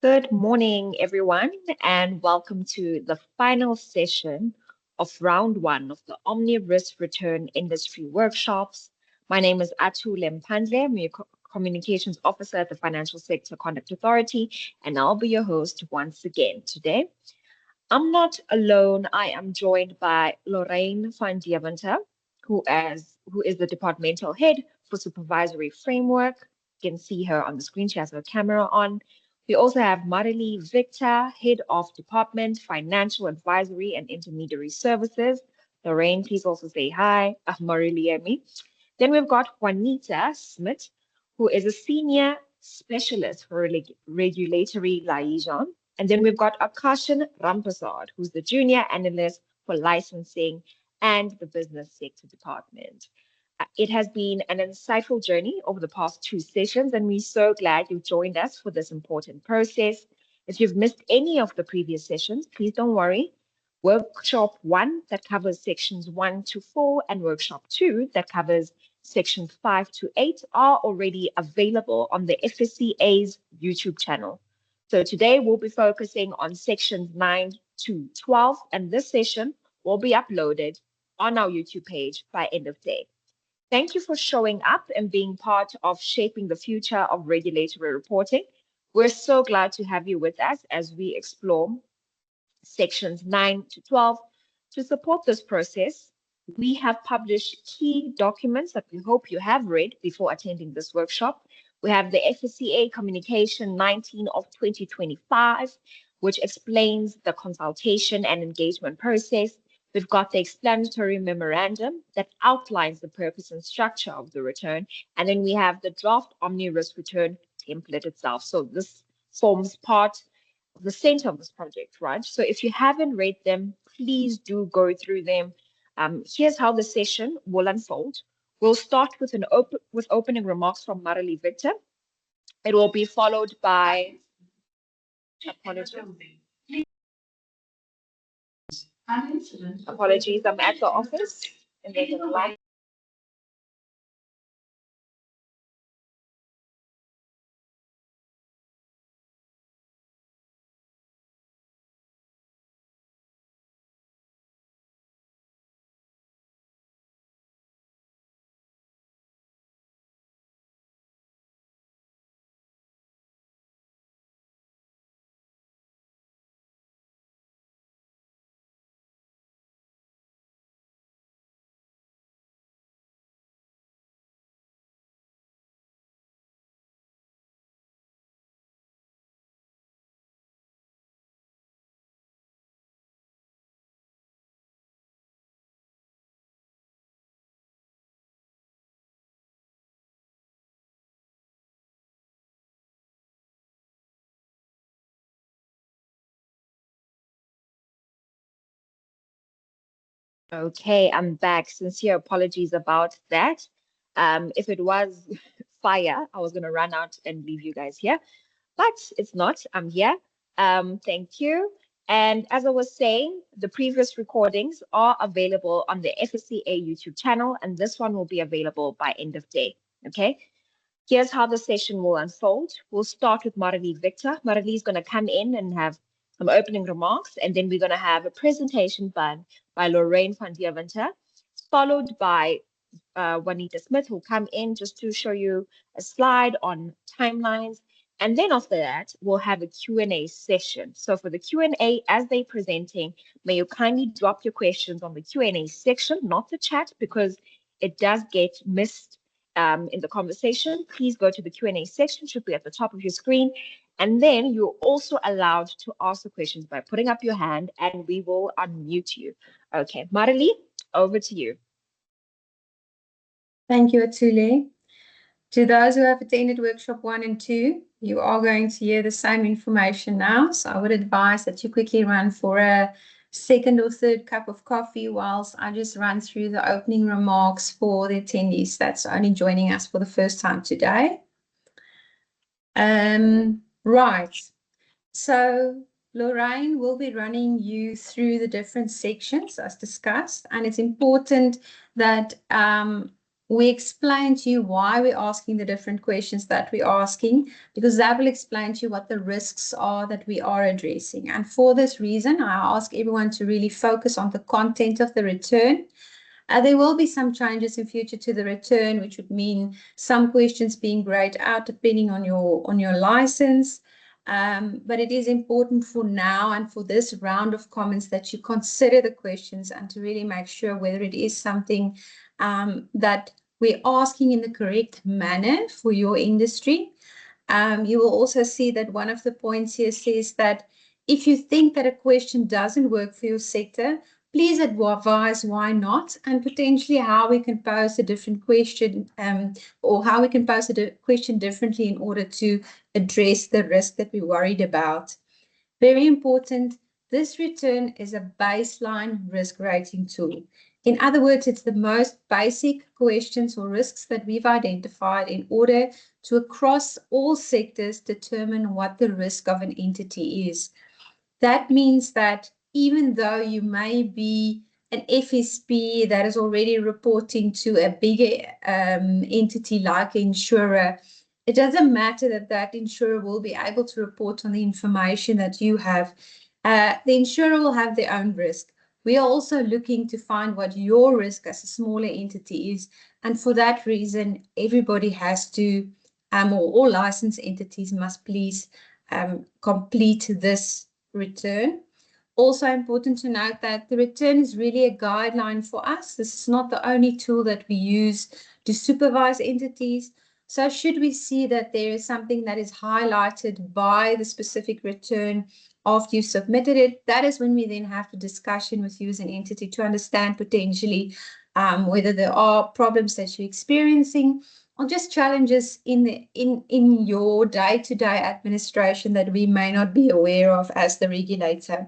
Good morning, everyone, and welcome to the final session of round one of the Omni Risk Return Industry Workshops. My name is Athule Mpandle. I'm your Communications Officer at the Financial Sector Conduct Authority, and I'll be your host once again today. I'm not alone. I am joined by Lorraine van Deventer, who is the Departmental Head for Supervisory Framework. You can see her on the screen. She has her camera on. We also have Marrelie Victor, Head of Department, Financial Advisory and Intermediary Services. Lorraine, please also say hi. Marrelie, I mean. Then we've got Juanita Smit, who is a Senior Specialist for Regulatory Liaison. And then we've got Akashan Rampasad, who's the Junior Analyst for Licensing and the Business Sector Department. It has been an insightful journey over the past two sessions, and we're so glad you've joined us for this important process. If you've missed any of the previous sessions, please don't worry. Workshop 1 that covers sections 1 to 4 and workshop 2 that covers sections 5 to 8 are already available on the FSCA's YouTube channel. So today we'll be focusing on sections 9 to 12, and this session will be uploaded on our YouTube page by end of day. Thank you for showing up and being part of shaping the future of regulatory reporting. We're so glad to have you with us as we explore sections 9 to 12. To support this process, we have published key documents that we hope you have read before attending this workshop. We have the FSCA Communication 19 of 2025, which explains the consultation and engagement process. We've got the explanatory memorandum that outlines the purpose and structure of the return. And then we have the draft Omni Risk Return template itself. So this forms part of the center of this project, right? So if you haven't read them, please do go through them. Here's how the session will unfold. We'll start with opening remarks from Marrelie Victor. It will be followed by apologies. I'm at the office and there's an alarm. Okay, I'm back. Sincere apologies about that. If it was fire, I was going to run out and leave you guys here, but it's not. I'm here. Thank you. And as I was saying, the previous recordings are available on the FSCA YouTube channel, and this one will be available by end of day. Okay. Here's how the session will unfold. We'll start with Marrelie Victor. Marrelie is going to come in and have some opening remarks, and then we're going to have a presentation by Lorraine van Deventer, followed by Juanita Smith, who'll come in just to show you a slide on timelines. And then after that, we'll have a Q&A session. So for the Q&A, as they're presenting, may you kindly drop your questions on the Q&A section, not the chat, because it does get missed in the conversation. Please go to the Q&A section, should be at the top of your screen. And then you're also allowed to ask the questions by putting up your hand, and we will unmute you. Okay, Marrelie, over to you. Thank you, Athule. To those who have attended workshop 1 and 2, you are going to hear the same information now. So I would advise that you quickly run for a second or third cup of coffee whilst I just run through the opening remarks for the attendees that's only joining us for the first time today. Right. So Lorraine will be running you through the different sections as discussed, and it's important that we explain to you why we're asking the different questions that we're asking, because that will explain to you what the risks are that we are addressing. And for this reason, I ask everyone to really focus on the content of the return. There will be some changes in future to the return, which would mean some questions being grayed out depending on your license. But it is important for now and for this round of comments that you consider the questions and to really make sure whether it is something that we're asking in the correct manner for your industry. You will also see that one of the points here says that if you think that a question doesn't work for your sector, please advise why not, and potentially how we can pose a different question or how we can pose a question differently in order to address the risk that we're worried about. Very important, this return is a baseline risk rating tool. In other words, it's the most basic questions or risks that we've identified in order to, across all sectors, determine what the risk of an entity is. That means that even though you may be an FSP that is already reporting to a bigger entity like an insurer, it doesn't matter that that insurer will be able to report on the information that you have. The insurer will have their own risk. We are also looking to find what your risk as a smaller entity is. And for that reason, everybody has to, or all licensed entities must please complete this return. Also important to note that the return is really a guideline for us. This is not the only tool that we use to supervise entities. So should we see that there is something that is highlighted by the specific return after you submitted it, that is when we then have a discussion with you as an entity to understand potentially whether there are problems that you're experiencing or just challenges in your day-to-day administration that we may not be aware of as the regulator.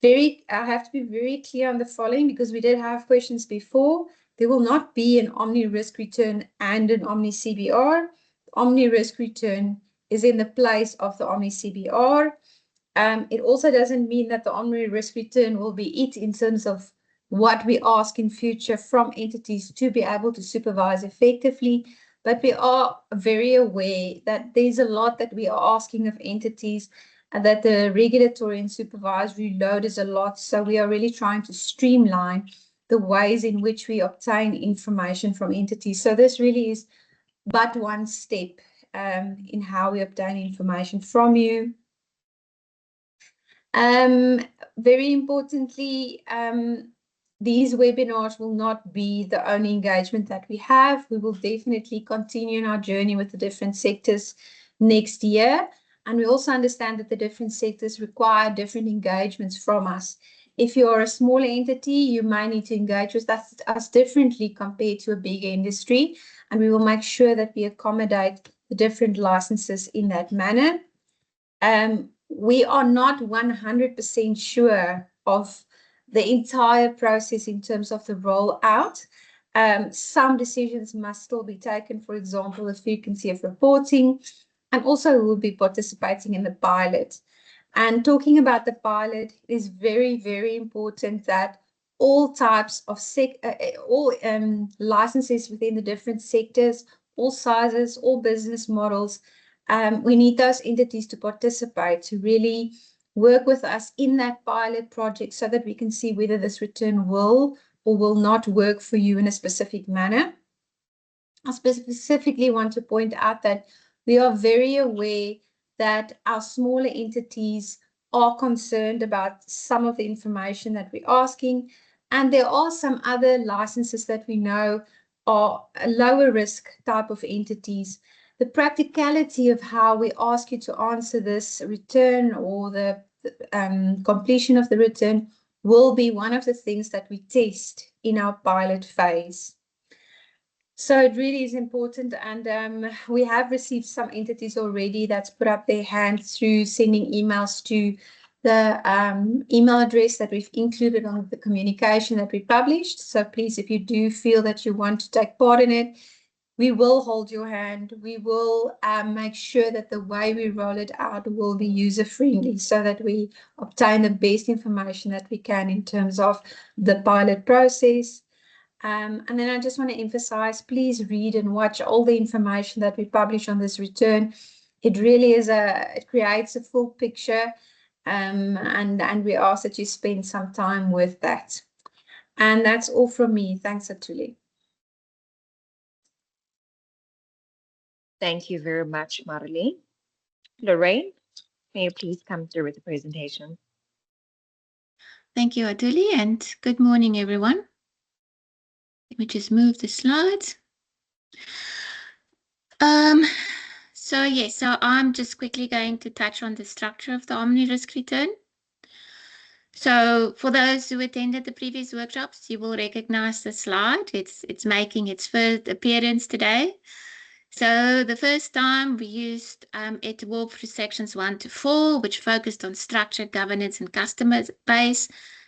I have to be very clear on the following because we did have questions before. There will not be an Omni Risk Return and an Omni CBR. Omni Risk Return is in the place of the Omni CBR. It also doesn't mean that the Omni Risk Return will be it in terms of what we ask in future from entities to be able to supervise effectively. But we are very aware that there's a lot that we are asking of entities and that the regulatory and supervisory load is a lot. So we are really trying to streamline the ways in which we obtain information from entities. So this really is but one step in how we obtain information from you. Very importantly, these webinars will not be the only engagement that we have. We will definitely continue on our journey with the different sectors next year. And we also understand that the different sectors require different engagements from us. If you are a smaller entity, you may need to engage with us differently compared to a bigger industry. And we will make sure that we accommodate the different licenses in that manner. We are not 100% sure of the entire process in terms of the rollout. Some decisions must still be taken, for example, the frequency of reporting, and also we will be participating in the pilot. And talking about the pilot, it is very, very important that all types of licenses within the different sectors, all sizes, all business models, we need those entities to participate, to really work with us in that pilot project so that we can see whether this return will or will not work for you in a specific manner. I specifically want to point out that we are very aware that our smaller entities are concerned about some of the information that we're asking, and there are some other licenses that we know are a lower risk type of entities. The practicality of how we ask you to answer this return or the completion of the return will be one of the things that we test in our pilot phase. So it really is important, and we have received some entities already that's put up their hand through sending emails to the email address that we've included on the communication that we published. So please, if you do feel that you want to take part in it, we will hold your hand. We will make sure that the way we roll it out will be user-friendly so that we obtain the best information that we can in terms of the pilot process. And then I just want to emphasize, please read and watch all the information that we publish on this return. It really is it creates a full picture, and we ask that you spend some time with that. And that's all from me. Thanks, Athule. Thank you very much, Marrelie. Lorraine, may you please come through with the presentation? Thank you, Athule, and good morning, everyone. Let me just move the slides. So I'm just quickly going to touch on the structure of the Omni Risk Return. So for those who attended the previous workshops, you will recognize the slide. It's making its first appearance today. So the first time we used it to walk through sections 1 to 4, which focused on structure, governance, and customer base.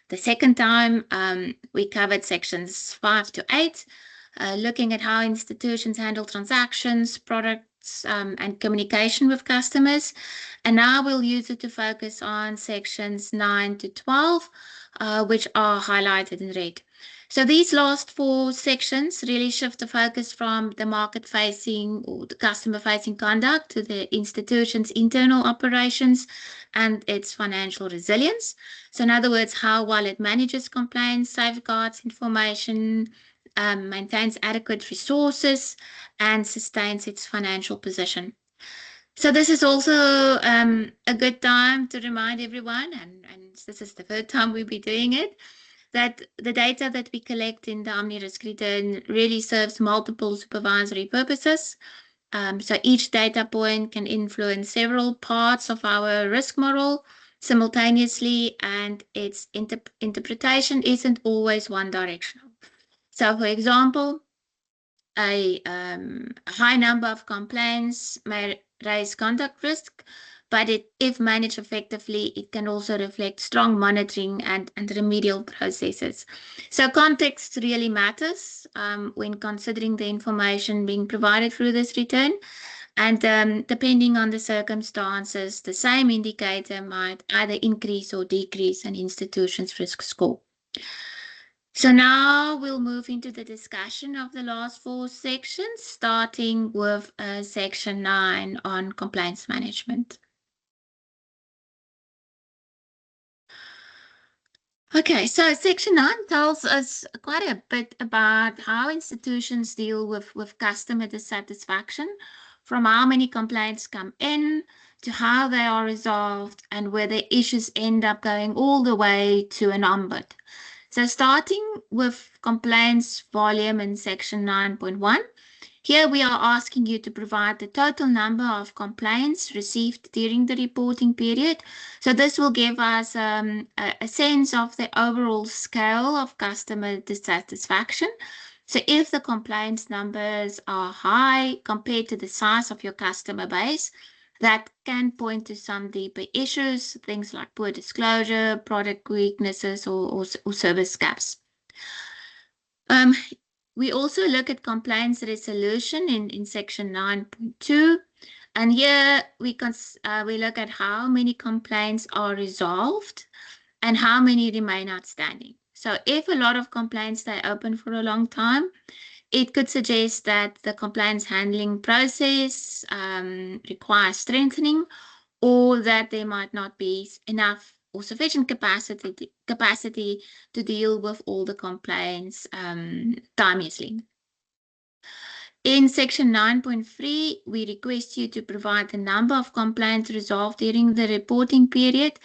The second time we covered sections 5 to 8, looking at how institutions handle transactions, products, and communication with customers. And now we'll use it to focus on sections 9 to 12, which are highlighted in red. So these last 4 sections really shift the focus from the market-facing or the customer-facing conduct to the institution's internal operations and its financial resilience. So in other words, how well it manages complaints, safeguards information, maintains adequate resources, and sustains its financial position. So this is also a good time to remind everyone, and this is the third time we'll be doing it, that the data that we collect in the Omni Risk Return really serves multiple supervisory purposes. So each data point can influence several parts of our risk model simultaneously, and its interpretation isn't always one-directional. So, for example, a high number of complaints may raise conduct risk, but if managed effectively, it can also reflect strong monitoring and remedial processes. So context really matters when considering the information being provided through this return. And depending on the circumstances, the same indicator might either increase or decrease an institution's risk score. So now we'll move into the discussion of the last 4 sections, starting with section 9 on compliance management. Okay, so section 9 tells us quite a bit about how institutions deal with customer dissatisfaction, from how many complaints come in to how they are resolved and whether issues end up going all the way to an ombud. So starting with complaints volume in section 9.1, here we are asking you to provide the total number of complaints received during the reporting period. So this will give us a sense of the overall scale of customer dissatisfaction. So if the complaints numbers are high compared to the size of your customer base, that can point to some deeper issues, things like poor disclosure, product weaknesses, or service gaps. We also look at complaints resolution in section 9.2, and here we look at how many complaints are resolved and how many remain outstanding. So if a lot of complaints stay open for a long time, it could suggest that the complaints handling process requires strengthening, or that there might not be enough or sufficient capacity to deal with all the complaints timelessly. In section 9.3, we request you to provide the number of complaints resolved during the reporting period,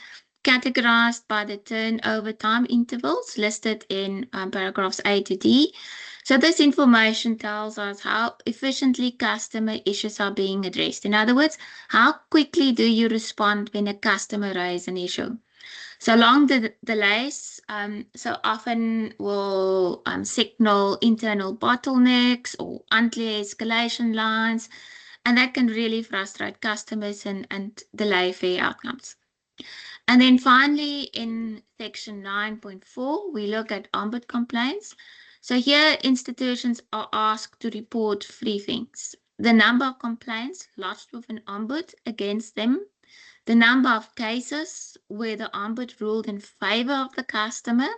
categorized by the turnover time intervals listed in paragraphs A to D. So this information tells us how efficiently customer issues are being addressed. In other words, how quickly do you respond when a customer raises an issue? So long delays so often will signal internal bottlenecks or unclear escalation lines, and that can really frustrate customers and delay fair outcomes. And then finally, in section 9.4, we look at ombud complaints. So here, institutions are asked to report 3 things: the number of complaints lodged with an ombud against them, the number of cases where the ombud ruled in favor of the customer,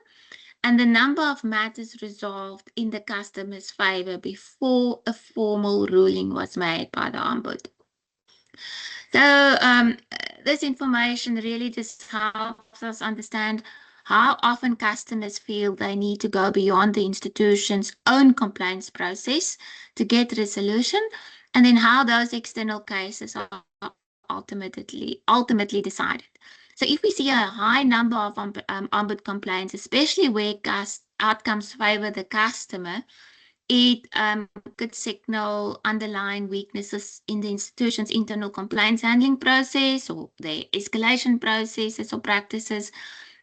and the number of matters resolved in the customer's favor before a formal ruling was made by the Ombud. So this information really just helps us understand how often customers feel they need to go beyond the institution's own complaints process to get resolution, and then how those external cases are ultimately decided. So if we see a high number of Ombud complaints, especially where outcomes favor the customer, it could signal underlying weaknesses in the institution's internal complaints handling process, or their escalation processes or practices,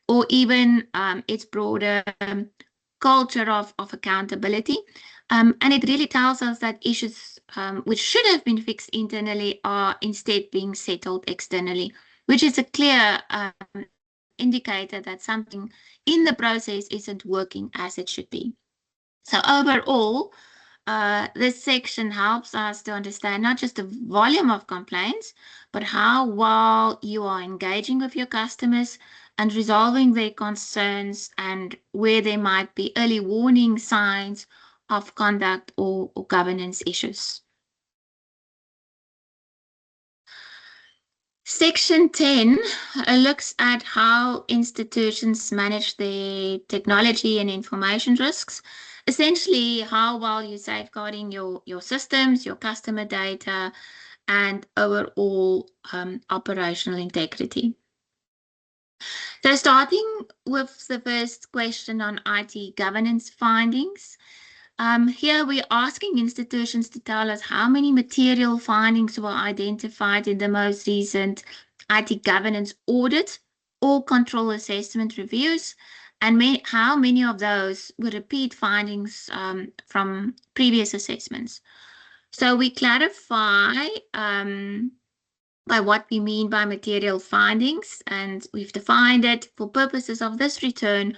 or even its broader culture of accountability. And it really tells us that issues which should have been fixed internally are instead being settled externally, which is a clear indicator that something in the process isn't working as it should be. So overall, this section helps us to understand not just the volume of complaints, but how well you are engaging with your customers and resolving their concerns, and where there might be early warning signs of conduct or governance issues. Section 10 looks at how institutions manage their technology and information risks. Essentially, how well you're safeguarding your systems, your customer data, and overall operational integrity. So starting with the first question on IT governance findings, here we're asking institutions to tell us how many material findings were identified in the most recent IT governance audit or control assessment reviews, and how many of those were repeat findings from previous assessments. So we clarify by what we mean by material findings, and we've defined it for purposes of this return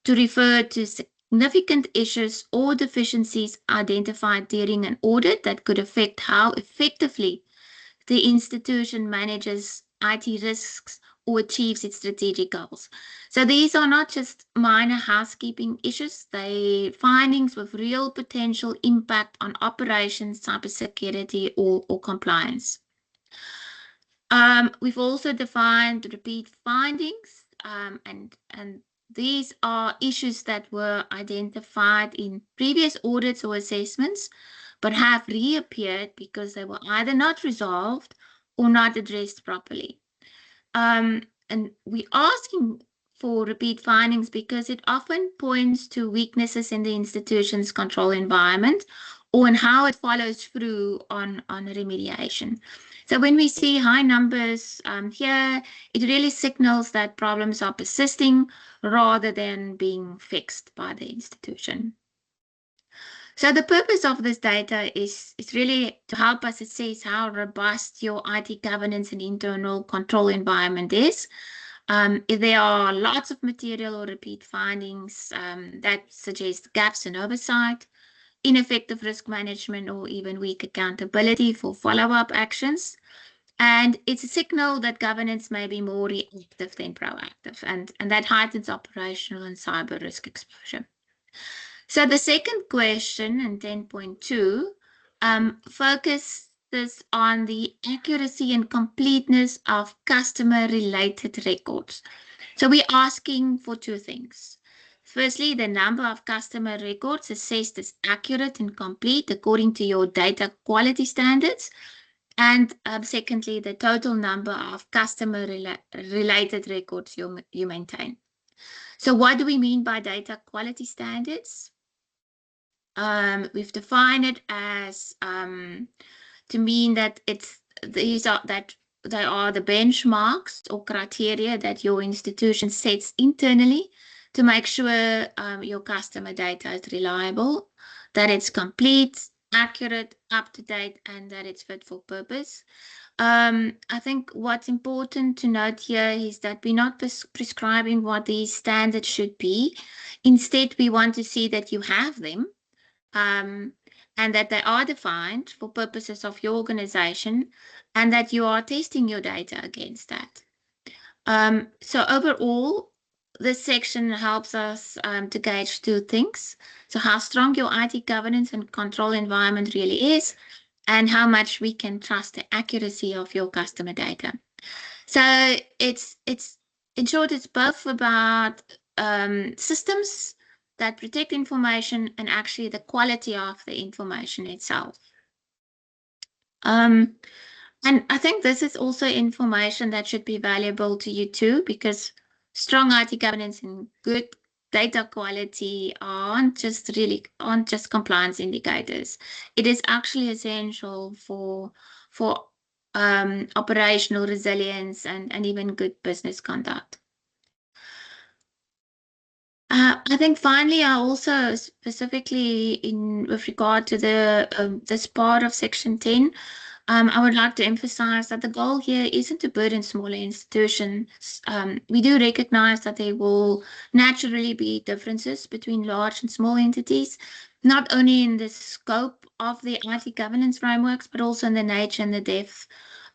to refer to significant issues or deficiencies identified during an audit that could affect how effectively the institution manages IT risks or achieves its strategic goals. So these are not just minor housekeeping issues, they're findings with real potential impact on operations, cybersecurity, or compliance. We've also defined repeat findings, and these are issues that were identified in previous audits or assessments, but have reappeared because they were either not resolved or not addressed properly. And we're asking for repeat findings because it often points to weaknesses in the institution's control environment or in how it follows through on remediation. So when we see high numbers here, it really signals that problems are persisting rather than being fixed by the institution. So the purpose of this data is really to help us assess how robust your IT governance and internal control environment is. If there are lots of material or repeat findings that suggest gaps in oversight, ineffective risk management, or even weak accountability for follow-up actions. And it's a signal that governance may be more reactive than proactive, and that heightens operational and cyber risk exposure. So the second question in 10.2 focuses on the accuracy and completeness of customer-related records. So we're asking for two things. Firstly, the number of customer records assessed as accurate and complete according to your data quality standards. And secondly, the total number of customer-related records you maintain. So what do we mean by data quality standards? We've defined it as to mean that they are the benchmarks or criteria that your institution sets internally to make sure your customer data is reliable, that it's complete, accurate, up-to-date, and that it's fit for purpose. I think what's important to note here is that we're not prescribing what these standards should be. Instead, we want to see that you have them and that they are defined for purposes of your organization and that you are testing your data against that. So overall, this section helps us to gauge two things. So how strong your IT governance and control environment really is, and how much we can trust the accuracy of your customer data. So it's in short, it's both about systems that protect information and actually the quality of the information itself. And I think this is also information that should be valuable to you too, because strong IT governance and good data quality aren't just compliance indicators. It is actually essential for operational resilience and even good business conduct. I think finally, I also specifically with regard to this part of Section 10, I would like to emphasize that the goal here isn't to burden smaller institutions. We do recognize that there will naturally be differences between large and small entities, not only in the scope of the IT governance frameworks, but also in the nature and the depth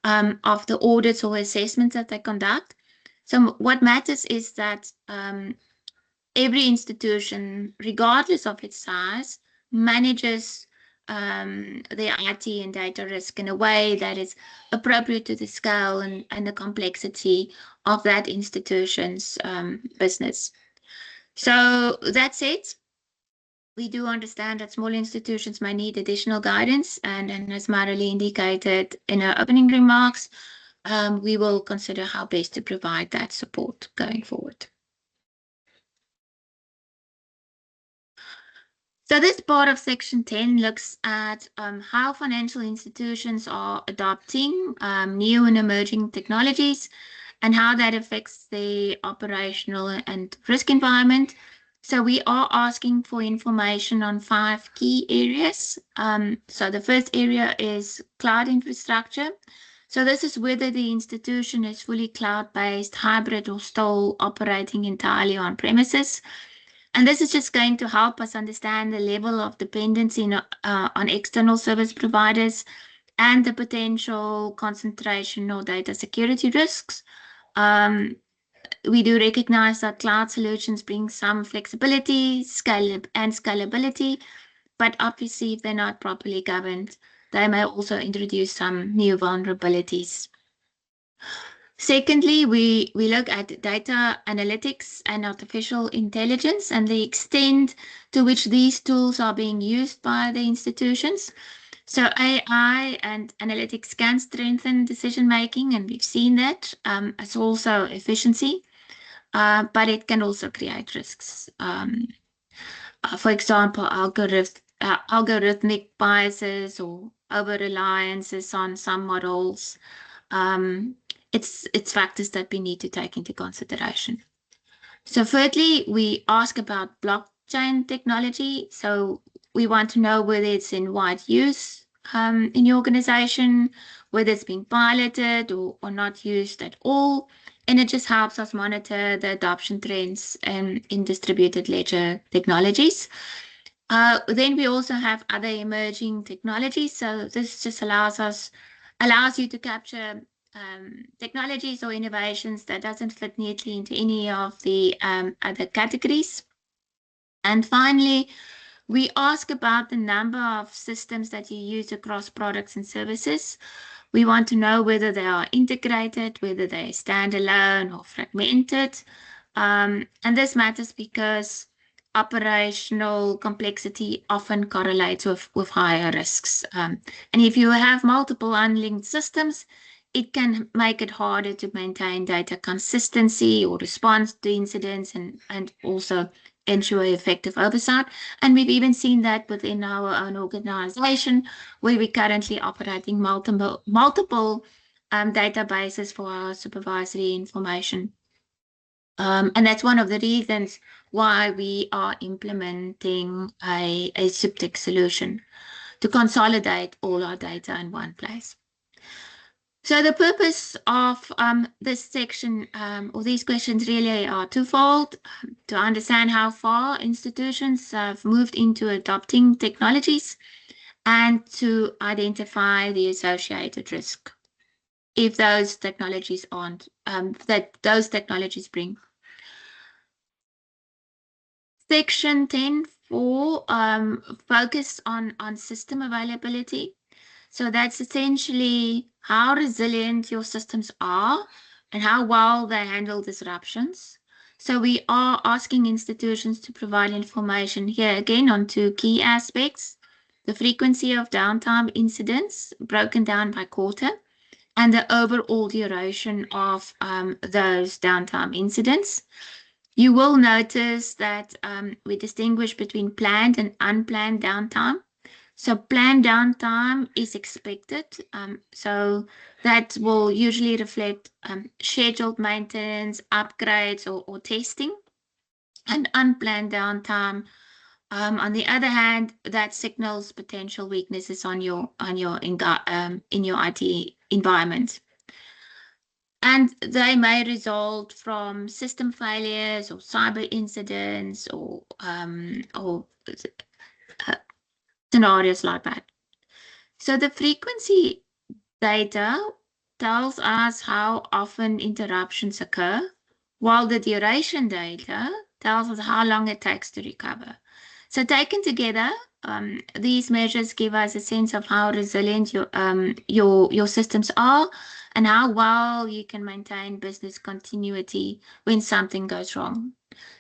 of the audits or assessments that they conduct. So what matters is that every institution, regardless of its size, manages their IT and data risk in a way that is appropriate to the scale and the complexity of that institution's business. So that said, we do understand that small institutions may need additional guidance, and as Marrelie indicated in her opening remarks, we will consider how best to provide that support going forward. So this part of Section 10 looks at how financial institutions are adopting new and emerging technologies and how that affects the operational and risk environment. So we are asking for information on 5 key areas. So the first area is cloud infrastructure. So this is whether the institution is fully cloud-based, hybrid, or still operating entirely on premises. And this is just going to help us understand the level of dependency on external service providers and the potential concentration or data security risks. We do recognize that cloud solutions bring some flexibility, scalability, but obviously if they're not properly governed, they may also introduce some new vulnerabilities. Secondly, we look at data analytics and artificial intelligence and the extent to which these tools are being used by the institutions. So AI and analytics can strengthen decision making, and we've seen that as also efficiency, but it can also create risks. For example, algorithmic biases or over-reliances on some models. It's factors that we need to take into consideration. So thirdly, we ask about blockchain technology. So we want to know whether it's in wide use in your organization, whether it's being piloted or not used at all. And it just helps us monitor the adoption trends in distributed ledger technologies. Then we also have other emerging technologies. So this just allows you to capture technologies or innovations that doesn't fit neatly into any of the other categories. And finally, we ask about the number of systems that you use across products and services. We want to know whether they are integrated, whether they are standalone or fragmented. And this matters because operational complexity often correlates with higher risks. And if you have multiple unlinked systems, it can make it harder to maintain data consistency or response to incidents and also ensure effective oversight. And we've even seen that within our own organization, where we're currently operating multiple databases for our supervisory information. And that's one of the reasons why we are implementing a SupTech solution to consolidate all our data in one place. So the purpose of this section or these questions really are twofold: to understand how far institutions have moved into adopting technologies and to identify the associated risk if those technologies aren't, that those technologies bring. Section 10.4 focus on system availability. So that's essentially how resilient your systems are and how well they handle disruptions. So we are asking institutions to provide information here again on two key aspects: the frequency of downtime incidents broken down by quarter, and the overall duration of those downtime incidents. You will notice that we distinguish between planned and unplanned downtime. So planned downtime is expected. So that will usually reflect scheduled maintenance, upgrades, or testing. And unplanned downtime, on the other hand, that signals potential weaknesses in your IT environment. And they may result from system failures or cyber incidents or scenarios like that. So the frequency data tells us how often interruptions occur, while the duration data tells us how long it takes to recover. So taken together, these measures give us a sense of how resilient your systems are and how well you can maintain business continuity when something goes wrong.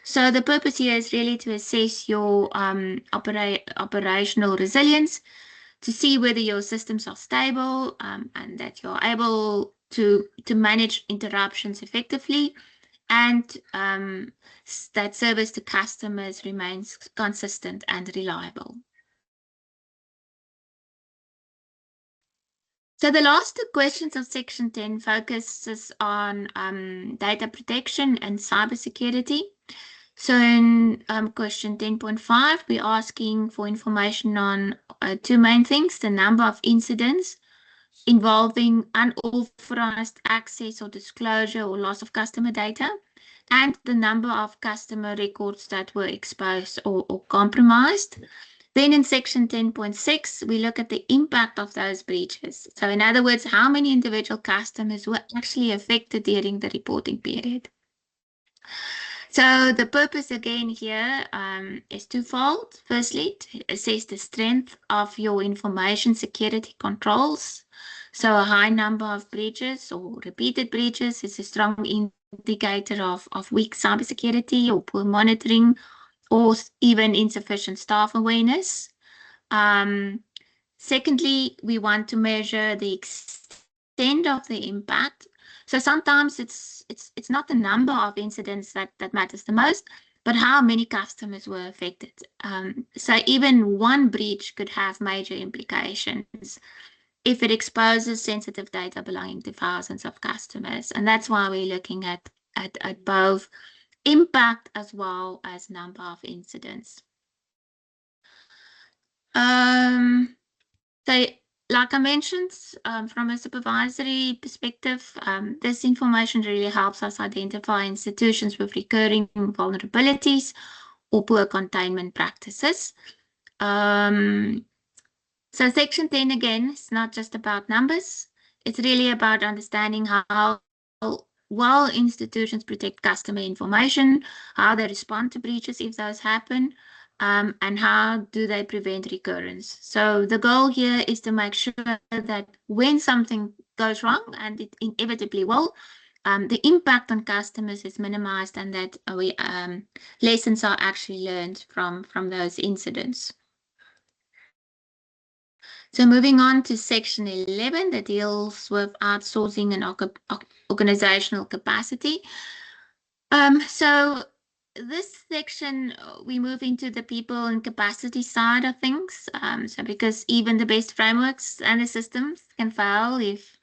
So the purpose here is really to assess your operational resilience, to see whether your systems are stable and that you're able to manage interruptions effectively, and that service to customers remains consistent and reliable. So the last two questions of Section 10 focuses on data protection and cybersecurity. So in question 10.5, we're asking for information on two main things: the number of incidents involving unauthorized access or disclosure or loss of customer data, and the number of customer records that were exposed or compromised. Then in section 10.6, we look at the impact of those breaches. So in other words, how many individual customers were actually affected during the reporting period. So the purpose again here is twofold. Firstly, to assess the strength of your information security controls. So a high number of breaches or repeated breaches is a strong indicator of weak cybersecurity or poor monitoring or even insufficient staff awareness. Secondly, we want to measure the extent of the impact. So sometimes it's not the number of incidents that matters the most, but how many customers were affected. So even one breach could have major implications if it exposes sensitive data belonging to thousands of customers. And that's why we're looking at both impact as well as number of incidents. So like I mentioned, from a supervisory perspective, this information really helps us identify institutions with recurring vulnerabilities or poor containment practices. So section 10 again is not just about numbers. It's really about understanding how well institutions protect customer information, how they respond to breaches if those happen, and how do they prevent recurrence. So the goal here is to make sure that when something goes wrong, and it inevitably will, the impact on customers is minimized and that lessons are actually learned from those incidents. So moving on to section 11 that deals with outsourcing and organizational capacity. So this section, we move into the people and capacity side of things. So because even the best frameworks and the systems can fail if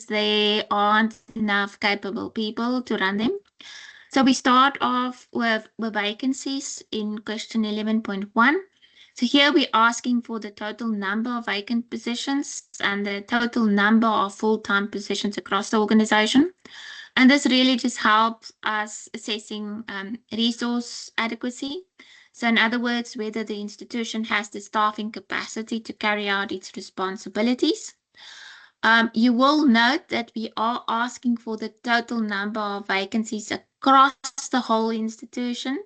there aren't enough capable people to run them. So we start off with vacancies in question 11.1. So here we're asking for the total number of vacant positions and the total number of full-time positions across the organization. And this really just helps us assessing resource adequacy. So in other words, whether the institution has the staffing capacity to carry out its responsibilities. You will note that we are asking for the total number of vacancies across the whole institution.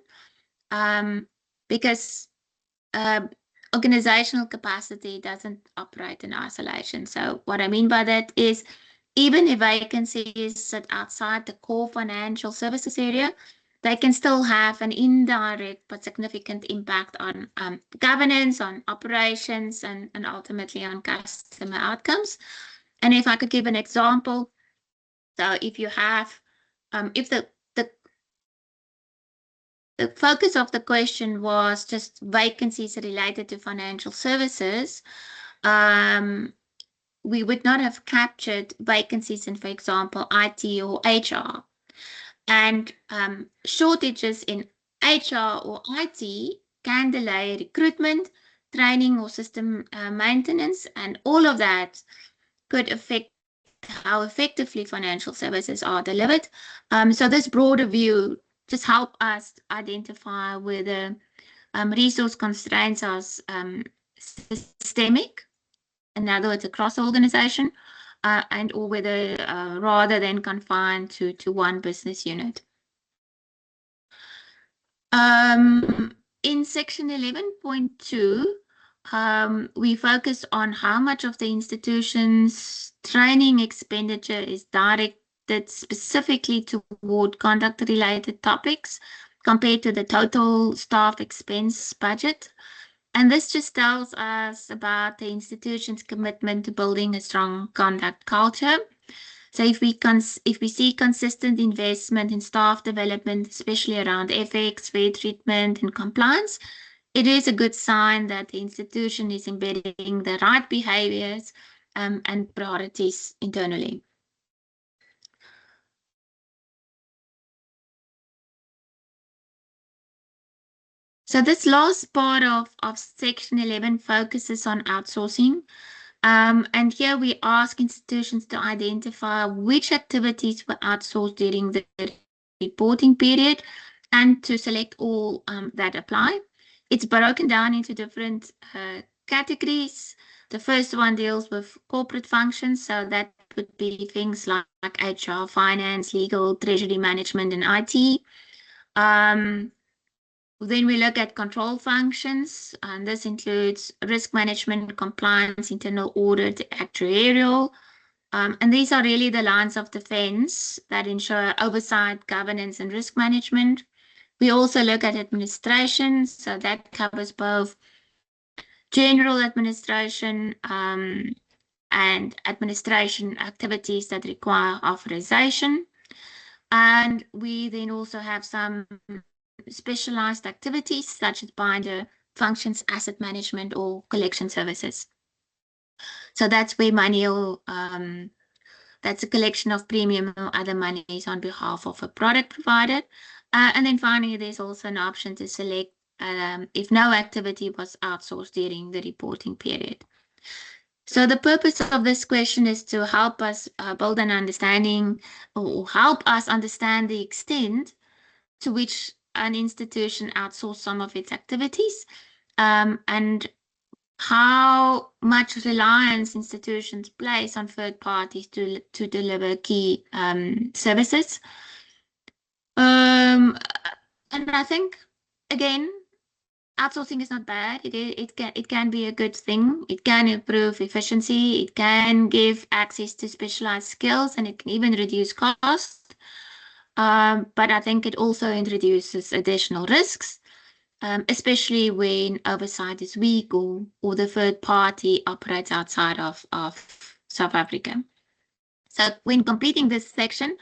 because organizational capacity doesn't operate in isolation. So what I mean by that is, even if vacancies sit outside the core financial services area, they can still have an indirect but significant impact on governance, on operations, and ultimately on customer outcomes. And if I could give an example, so if you have, if the focus of the question was just vacancies related to financial services, we would not have captured vacancies in, for example, IT or HR. And shortages in HR or IT can delay recruitment, training, or system maintenance, and all of that could affect how effectively financial services are delivered. So this broader view just help us identify whether resource constraints are systemic, in other words, across the organization, and or whether rather than confined to one business unit. In section 11.2, we focus on how much of the institution's training expenditure is directed specifically toward conduct-related topics compared to the total staff expense budget. And this just tells us about the institution's commitment to building a strong conduct culture. So if we see consistent investment in staff development, especially around ethics, fair treatment, and compliance, it is a good sign that the institution is embedding the right behaviors and priorities internally. So this last part of section 11 focuses on outsourcing. And here we ask institutions to identify which activities were outsourced during the reporting period and to select all that apply. It's broken down into different categories. The first one deals with corporate functions, so that would be things like HR, finance, legal, treasury management, and IT. Then we look at control functions, and this includes risk management, compliance, internal audit, actuarial. And these are really the lines of defense that ensure oversight, governance, and risk management. We also look at administration, so that covers both general administration and administration activities that require authorization. And we then also have some specialized activities such as binder functions, asset management, or collection services. So that's where money or that's a collection of premium or other monies on behalf of a product provider. And then finally, there's also an option to select if no activity was outsourced during the reporting period. So the purpose of this question is to help us build an understanding or help us understand the extent to which an institution outsources some of its activities and how much reliance institutions place on third parties to deliver key services. And I think, again, outsourcing is not bad. It can be a good thing. It can improve efficiency. It can give access to specialized skills, and it can even reduce cost. But I think it also introduces additional risks, especially when oversight is weak or the third party operates outside of South Africa. So when completing this section,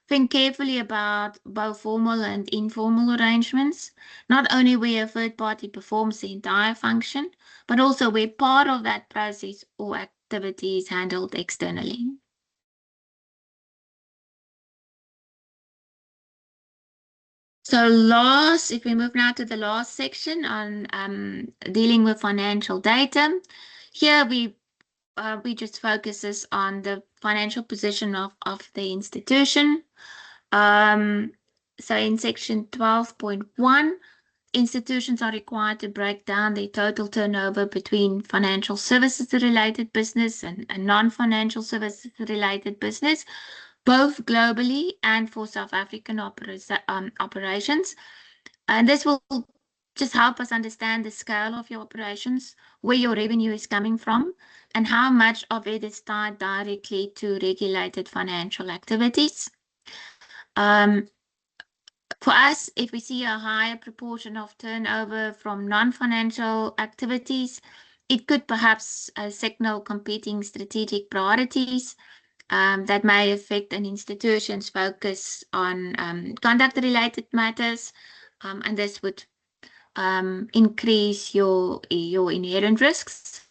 think carefully about both formal and informal arrangements, not only where a third party performs the entire function, but also where part of that process or activity is handled externally. So if we move now to the last section on dealing with financial data, here we just focuses on the financial position of the institution. So in section 12.1, institutions are required to break down their total turnover between financial services related business and non-financial services related business, both globally and for South African operations. And this will just help us understand the scale of your operations, where your revenue is coming from, and how much of it is tied directly to regulated financial activities. For us, if we see a higher proportion of turnover from non-financial activities, it could perhaps signal competing strategic priorities that may affect an institution's focus on conduct-related matters, and this would increase your inherent risks.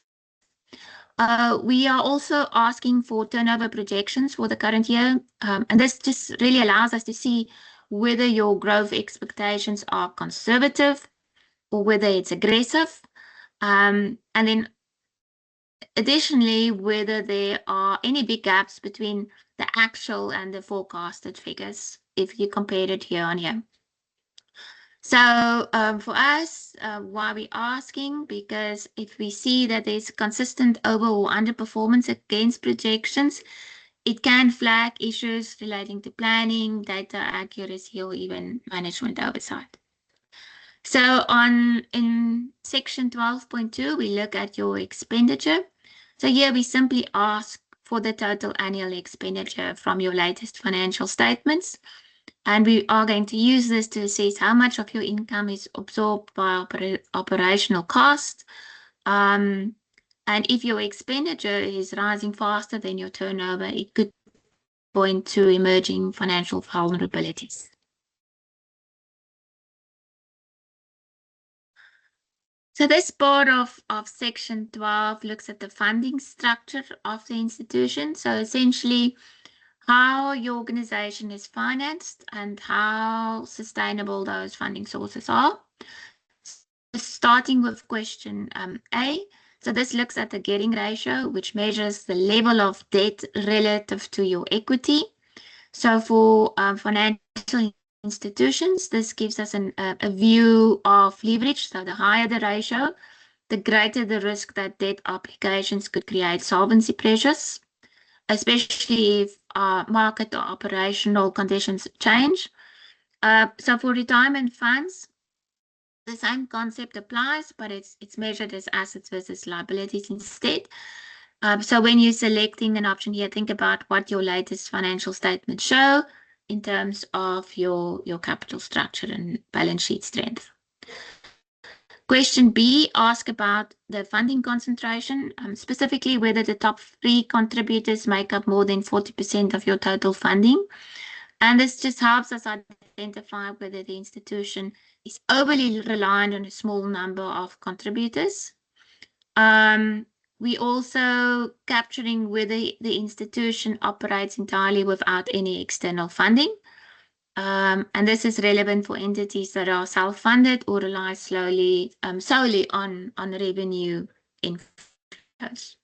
We are also asking for turnover projections for the current year, and this just really allows us to see whether your growth expectations are conservative or whether it's aggressive, and then additionally, whether there are any big gaps between the actual and the forecasted figures if you compare it year on year. So for us, why we're asking, because if we see that there's consistent over or underperformance against projections, it can flag issues relating to planning, data accuracy, or even management oversight. So in section 12.2, we look at your expenditure. So here we simply ask for the total annual expenditure from your latest financial statements. And we are going to use this to assess how much of your income is absorbed by operational costs. And if your expenditure is rising faster than your turnover, it could point to emerging financial vulnerabilities. So this part of section 12 looks at the funding structure of the institution. So essentially, how your organization is financed and how sustainable those funding sources are. Starting with question A. So this looks at the gearing ratio, which measures the level of debt relative to your equity. So for financial institutions, this gives us a view of leverage. So the higher the ratio, the greater the risk that debt obligations could create solvency pressures, especially if market or operational conditions change. So for retirement funds, the same concept applies, but it's measured as assets versus liabilities instead. So when you're selecting an option here, think about what your latest financial statements show in terms of your capital structure and balance sheet strength. Question B asks about the funding concentration, specifically whether the top 3 contributors make up more than 40% of your total funding. And this just helps us identify whether the institution is overly reliant on a small number of contributors. We also capturing whether the institution operates entirely without any external funding. And this is relevant for entities that are self-funded or rely solely on revenue inflows.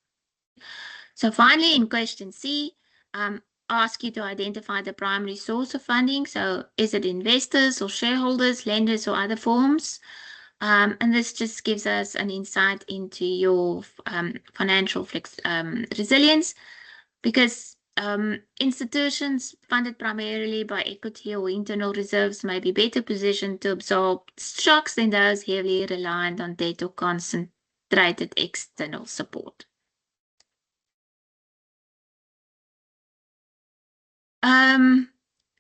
So finally, in question C, ask you to identify the primary source of funding. So is it investors or shareholders, lenders, or other forms? And this just gives us an insight into your financial resilience, because institutions funded primarily by equity or internal reserves may be better positioned to absorb shocks than those heavily reliant on debt or concentrated external support.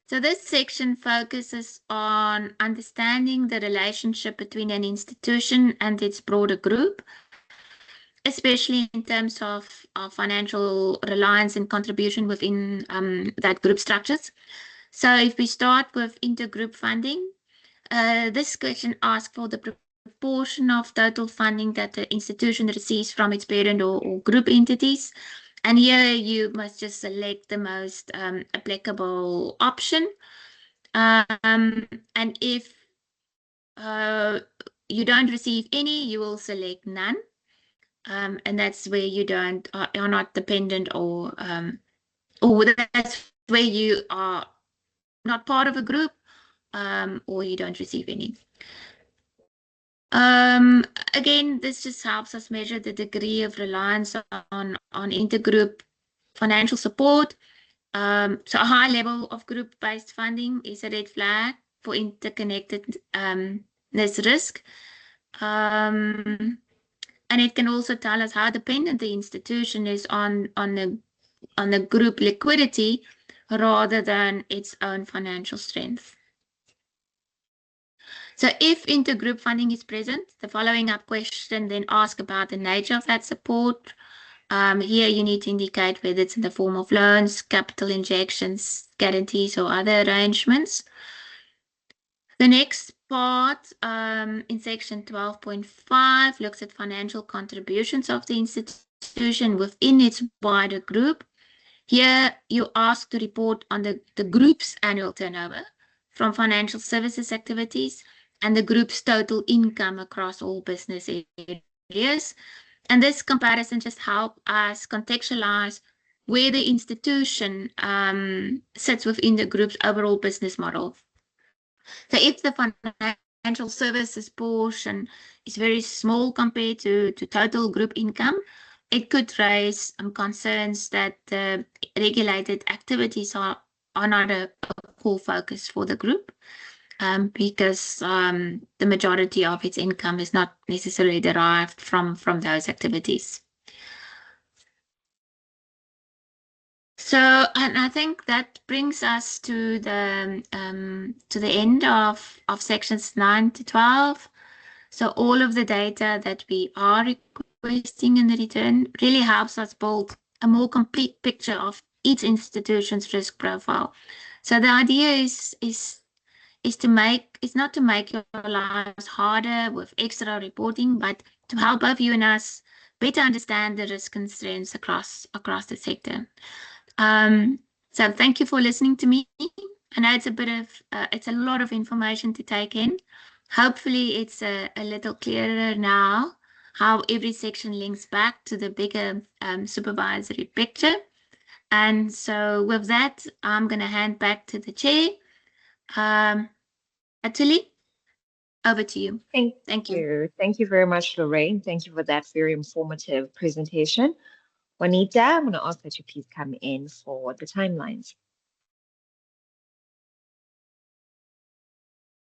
So this section focuses on understanding the relationship between an institution and its broader group, especially in terms of financial reliance and contribution within that group structures. So if we start with intergroup funding, this question asks for the proportion of total funding that the institution receives from its parent or group entities. And here you must just select the most applicable option. And if you don't receive any, you will select none. And that's where you are not dependent or that's where you are not part of a group or you don't receive any. Again, this just helps us measure the degree of reliance on intergroup financial support. So a high level of group-based funding is a red flag for interconnectedness risk. And it can also tell us how dependent the institution is on the group liquidity rather than its own financial strength. So if intergroup funding is present, the following up question then asks about the nature of that support. Here you need to indicate whether it's in the form of loans, capital injections, guarantees, or other arrangements. The next part in section 12.5 looks at financial contributions of the institution within its wider group. Here you ask to report on the group's annual turnover from financial services activities and the group's total income across all business areas. And this comparison just helps us contextualize where the institution sits within the group's overall business model. So if the financial services portion is very small compared to total group income, it could raise concerns that the regulated activities are not a core focus for the group, because the majority of its income is not necessarily derived from those activities. So, and I think that brings us to the end of sections 9 to 12. So all of the data that we are requesting in the return really helps us build a more complete picture of each institution's risk profile. So the idea is not to make your lives harder with extra reporting, but to help both you and us better understand the risk constraints across the sector. So thank you for listening to me. I know it's a lot of information to take in. Hopefully it's a little clearer now how every section links back to the bigger supervisory picture. And so with that, I'm going to hand back to the chair. Athule, over to you. Thank you. Thank you very much, Lorraine. Thank you for that very informative presentation. Juanita, I'm going to ask that you please come in for the timelines.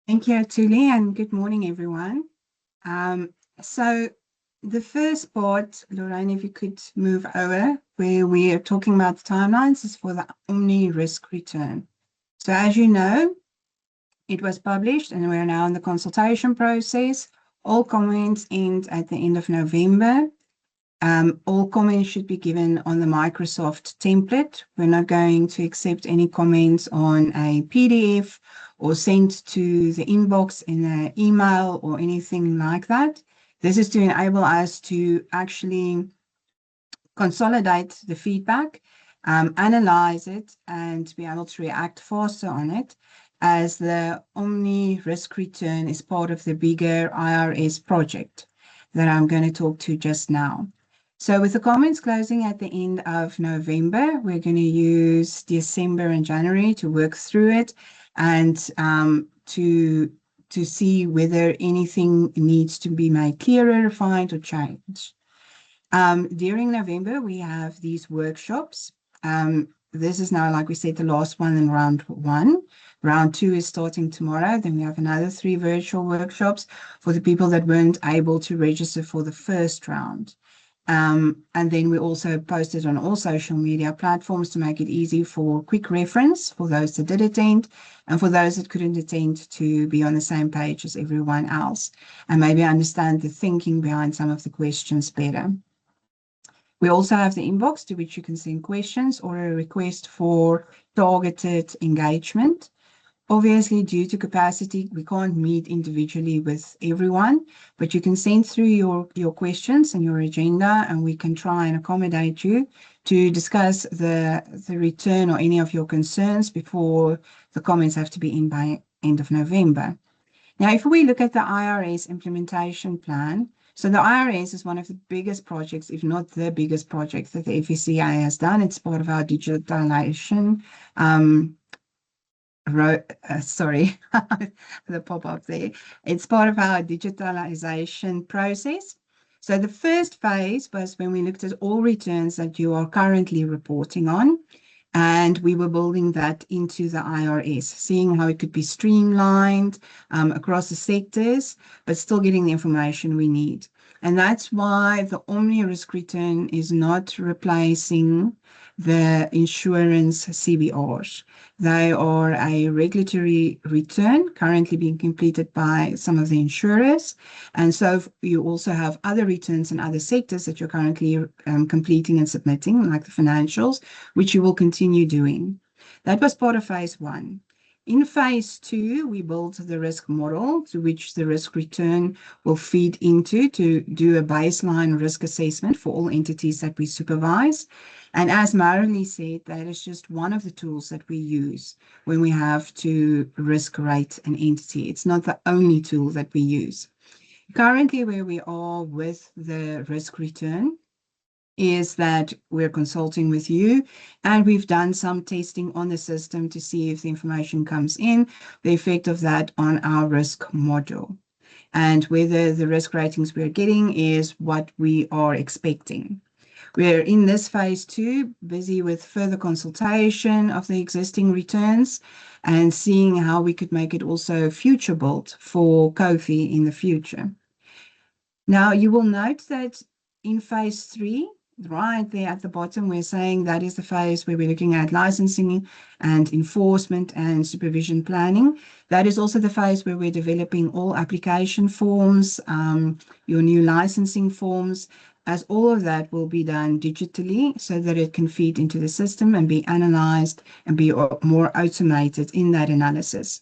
Thank you, Athule, and good morning, everyone. So the first part, Lorraine, if you could move over, where we are talking about the timelines, is for the Omni Risk Return. So as you know, it was published and we're now in the consultation process. All comments end at the end of November. All comments should be given on the Microsoft template. We're not going to accept any comments on a PDF or sent to the inbox in an email or anything like that. This is to enable us to actually consolidate the feedback, analyze it, and be able to react faster on it, as the Omni Risk Return is part of the bigger IRS project that I'm going to talk to just now. So with the comments closing at the end of November, we're going to use December and January to work through it and to see whether anything needs to be made clearer, refined, or changed. During November, we have these workshops. This is now, like we said, the last one in round 1. Round 2 is starting tomorrow. Then we have another 3 virtual workshops for the people that weren't able to register for the first round. And then we also posted on all social media platforms to make it easy for quick reference for those that did attend and for those that couldn't attend to be on the same page as everyone else and maybe understand the thinking behind some of the questions better. We also have the inbox to which you can send questions or a request for targeted engagement. Obviously, due to capacity, we can't meet individually with everyone, but you can send through your questions and your agenda, and we can try and accommodate you to discuss the return or any of your concerns before the comments have to be in by end of November. Now, if we look at the IRS implementation plan, so the IRS is one of the biggest projects, if not the biggest project that the FSCA has done. It's part of our digitalization sorry, the pop-up there. It's part of our digitalization process. So the first phase was when we looked at all returns that you are currently reporting on. And we were building that into the IRS, seeing how it could be streamlined across the sectors, but still getting the information we need. And that's why the Omni Risk Return is not replacing the insurance CBRs. They are a regulatory return currently being completed by some of the insurers. And so you also have other returns in other sectors that you're currently completing and submitting, like the financials, which you will continue doing. That was part of phase 1. In phase 2, we built the risk model to which the risk return will feed into to do a baseline risk assessment for all entities that we supervise. And as Marrelie said, that is just one of the tools that we use when we have to risk rate an entity. It's not the only tool that we use. Currently, where we are with the risk return is that we're consulting with you, and we've done some testing on the system to see if the information comes in, the effect of that on our risk module, and whether the risk ratings we're getting is what we are expecting. We're in this phase 2, busy with further consultation of the existing returns and seeing how we could make it also future built for COFI in the future. Now, you will note that in phase 3, right there at the bottom, we're saying that is the phase where we're looking at licensing and enforcement and supervision planning. That is also the phase where we're developing all application forms, your new licensing forms, as all of that will be done digitally so that it can feed into the system and be analyzed and be more automated in that analysis.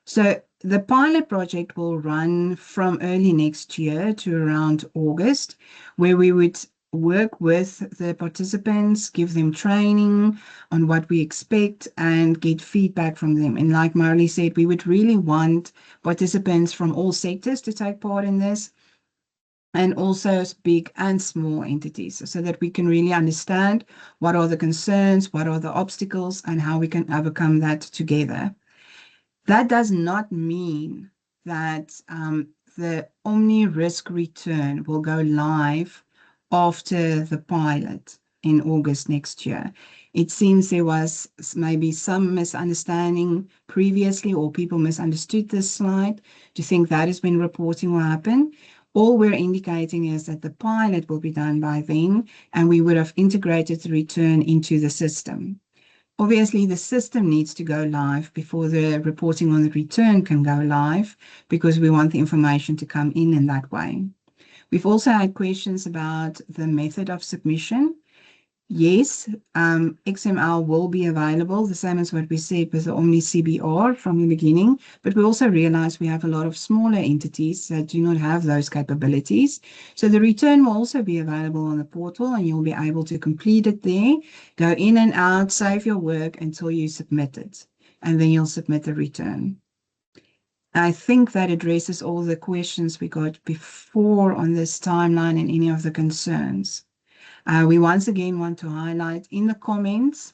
So the pilot project will run from early next year to around August, where we would work with the participants, give them training on what we expect and get feedback from them. And like Marrelie said, we would really want participants from all sectors to take part in this, and also big and small entities, so that we can really understand what are the concerns, what are the obstacles, and how we can overcome that together. That does not mean that the Omni Risk Return will go live after the pilot in August next year. It seems there was maybe some misunderstanding previously, or people misunderstood this slide to think that is when reporting will happen. All we're indicating is that the pilot will be done by then, and we would have integrated the return into the system. Obviously, the system needs to go live before the reporting on the return can go live, because we want the information to come in that way. We've also had questions about the method of submission. Yes, XML will be available, the same as what we said with the Omni CBR from the beginning, but we also realize we have a lot of smaller entities that do not have those capabilities. So the return will also be available on the portal, and you'll be able to complete it there, go in and out, save your work until you submit it, and then you'll submit the return. I think that addresses all the questions we got before on this timeline and any of the concerns. We once again want to highlight in the comments,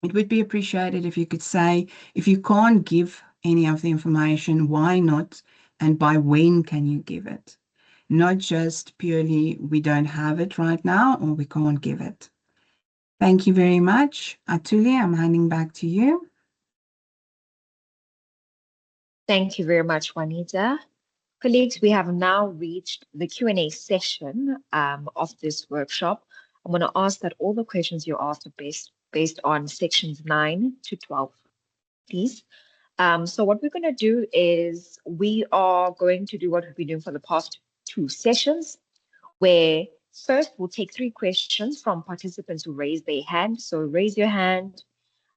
it would be appreciated if you could say, if you can't give any of the information, why not, and by when can you give it? Not just purely, we don't have it right now, or we can't give it. Thank you very much. Athule, I'm handing back to you. Thank you very much, Juanita. Colleagues, we have now reached the Q&A session of this workshop. I'm going to ask that all the questions you asked are based on sections 9 to 12, please. So what we're going to do is we are going to do what we've been doing for the past 2 sessions, where first we'll take 3 questions from participants who raise their hand. So raise your hand,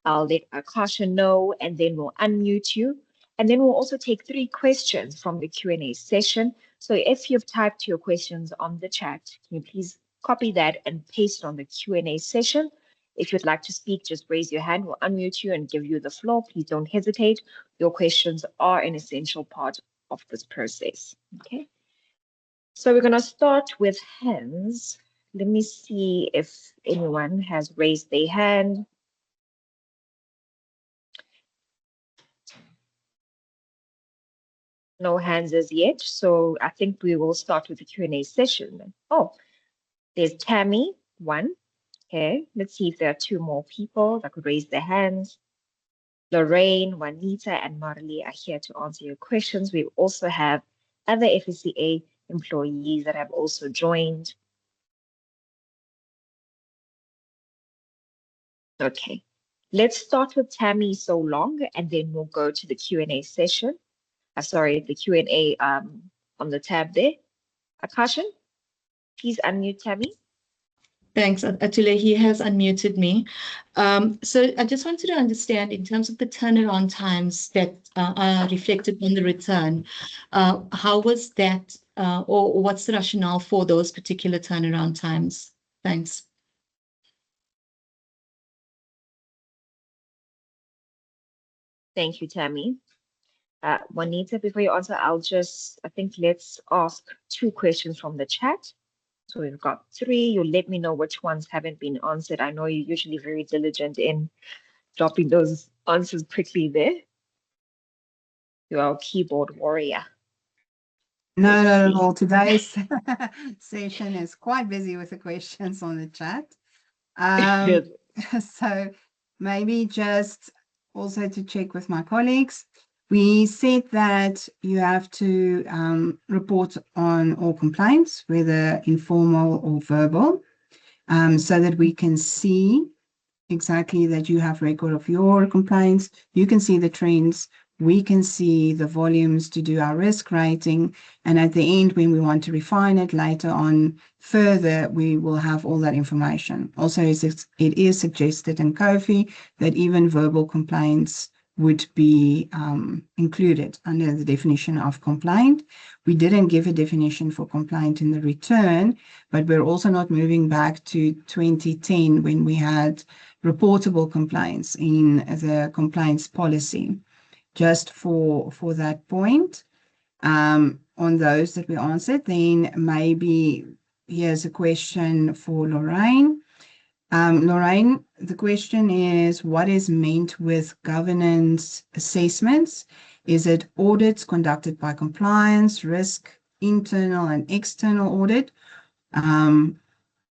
I'll let Akasha know, and then we'll unmute you. And then we'll also take 3 questions from the Q&A session. So if you've typed your questions on the chat, can you please copy that and paste it on the Q&A session? If you'd like to speak, just raise your hand. We'll unmute you and give you the floor. Please don't hesitate. Your questions are an essential part of this process. Okay. So we're going to start with hands. Let me see if anyone has raised their hand. No hands as yet, so I think we will start with the Q&A session. Oh, there's Tammy, 1. Okay, let's see if there are two more people that could raise their hands. Lorraine, Juanita, and Marrelie are here to answer your questions. We also have other FSCA employees that have also joined. Okay, let's start with Tammy so long, and then we'll go to the Q&A session. Sorry, the Q&A on the tab there. Akashan, please unmute Tammy. Thanks, Athule. He has unmuted me. So I just wanted to understand in terms of the turnaround times that are reflected on the return, how was that, or what's the rationale for those particular turnaround times? Thanks. Thank you, Tammy. Juanita, before you answer, I think let's ask two questions from the chat. So we've got three. You'll let me know which ones haven't been answered. I know you're usually very diligent in dropping those answers quickly there. You're our keyboard warrior. No, not at all. Today's session is quite busy with the questions on the chat. So maybe just also to check with my colleagues, we said that you have to report on all complaints, whether informal or verbal, so that we can see exactly that you have record of your complaints. You can see the trends. We can see the volumes to do our risk rating. And at the end, when we want to refine it later on further, we will have all that information. Also, it is suggested in COFI that even verbal complaints would be included under the definition of complaint. We didn't give a definition for complaint in the return, but we're also not moving back to 2010 when we had reportable complaints in the complaints policy. Just for that point, on those that we answered, then maybe here's a question for Lorraine. Lorraine, the question is, what is meant with governance assessments? Is it audits conducted by compliance, risk, internal and external audit? Or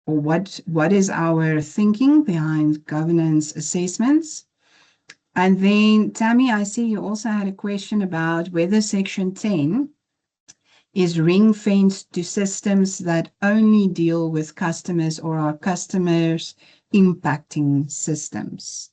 what is our thinking behind governance assessments? And then, Tammy, I see you also had a question about whether Section 10 is ring-fenced to systems that only deal with customers or are customers impacting systems.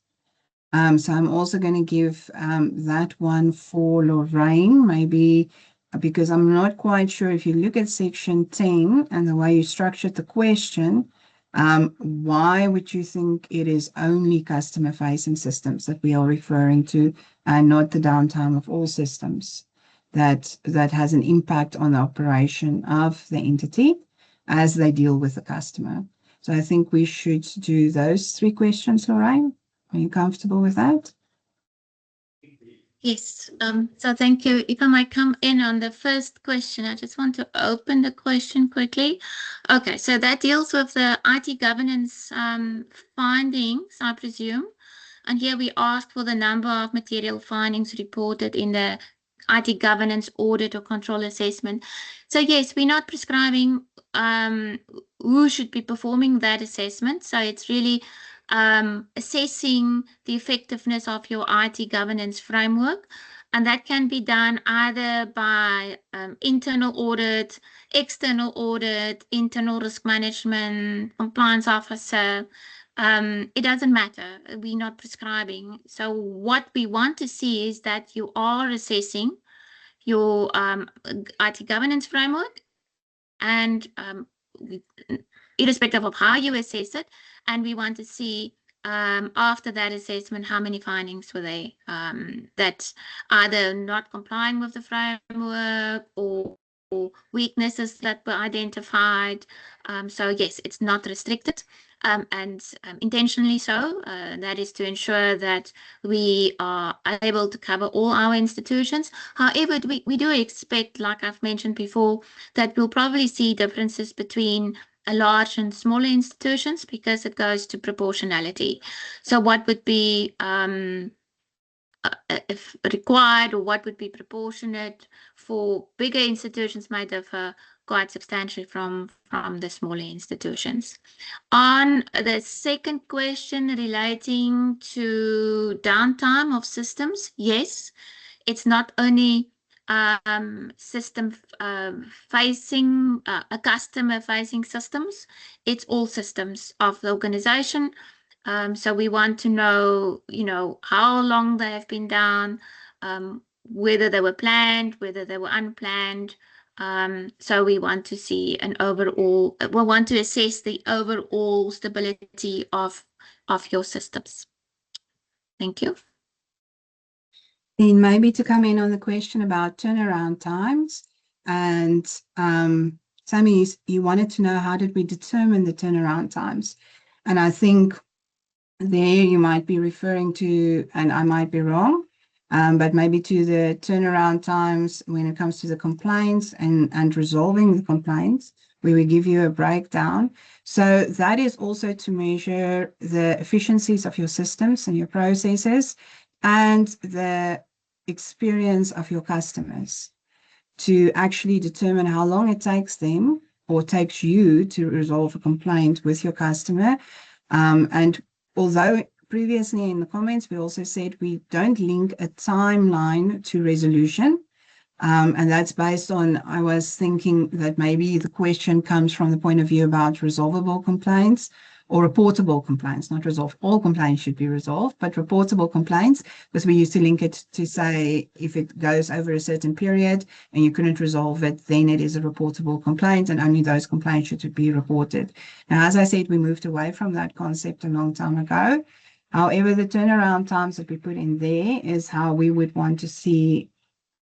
So I'm also going to give that one for Lorraine, maybe because I'm not quite sure if you look at Section 10 and the way you structured the question, why would you think it is only customer-facing systems that we are referring to and not the downtime of all systems that has an impact on the operation of the entity as they deal with the customer? So I think we should do those three questions, Lorraine. Are you comfortable with that? Yes, so thank you. If I might come in on the first question, I just want to open the question quickly. Okay, so that deals with the IT governance findings, I presume. And here we asked for the number of material findings reported in the IT governance audit or control assessment. So yes, we're not prescribing who should be performing that assessment. So it's really assessing the effectiveness of your IT governance framework. And that can be done either by internal audit, external audit, internal risk management, compliance officer. It doesn't matter. We're not prescribing. So what we want to see is that you are assessing your IT governance framework, and irrespective of how you assess it, and we want to see after that assessment how many findings were they that either not complying with the framework or weaknesses that were identified. So yes, it's not restricted, and intentionally so. That is to ensure that we are able to cover all our institutions. However, we do expect, like I've mentioned before, that we'll probably see differences between large and smaller institutions because it goes to proportionality. So what would be if required, or what would be proportionate for bigger institutions may differ quite substantially from the smaller institutions. On the second question relating to downtime of systems, yes, it's not only system facing a customer facing systems, it's all systems of the organization. So we want to know, how long they have been down, whether they were planned, whether they were unplanned. So we want to see we want to assess the overall stability of your systems. Thank you. Then maybe to come in on the question about turnaround times, and Sammy, you wanted to know how did we determine the turnaround times, and I think there you might be referring to, and I might be wrong, but maybe to the turnaround times when it comes to the complaints and resolving the complaints, where we give you a breakdown. So that is also to measure the efficiencies of your systems and your processes and the experience of your customers, to actually determine how long it takes them or takes you to resolve a complaint with your customer. And although previously in the comments, we also said we don't link a timeline to resolution. And that's based on, I was thinking that maybe the question comes from the point of view about resolvable complaints or reportable complaints, not resolved. All complaints should be resolved, but reportable complaints, because we used to link it to say if it goes over a certain period and you couldn't resolve it, then it is a reportable complaint and only those complaints should be reported. Now, as I said, we moved away from that concept a long time ago. However, the turnaround times that we put in there is how we would want to see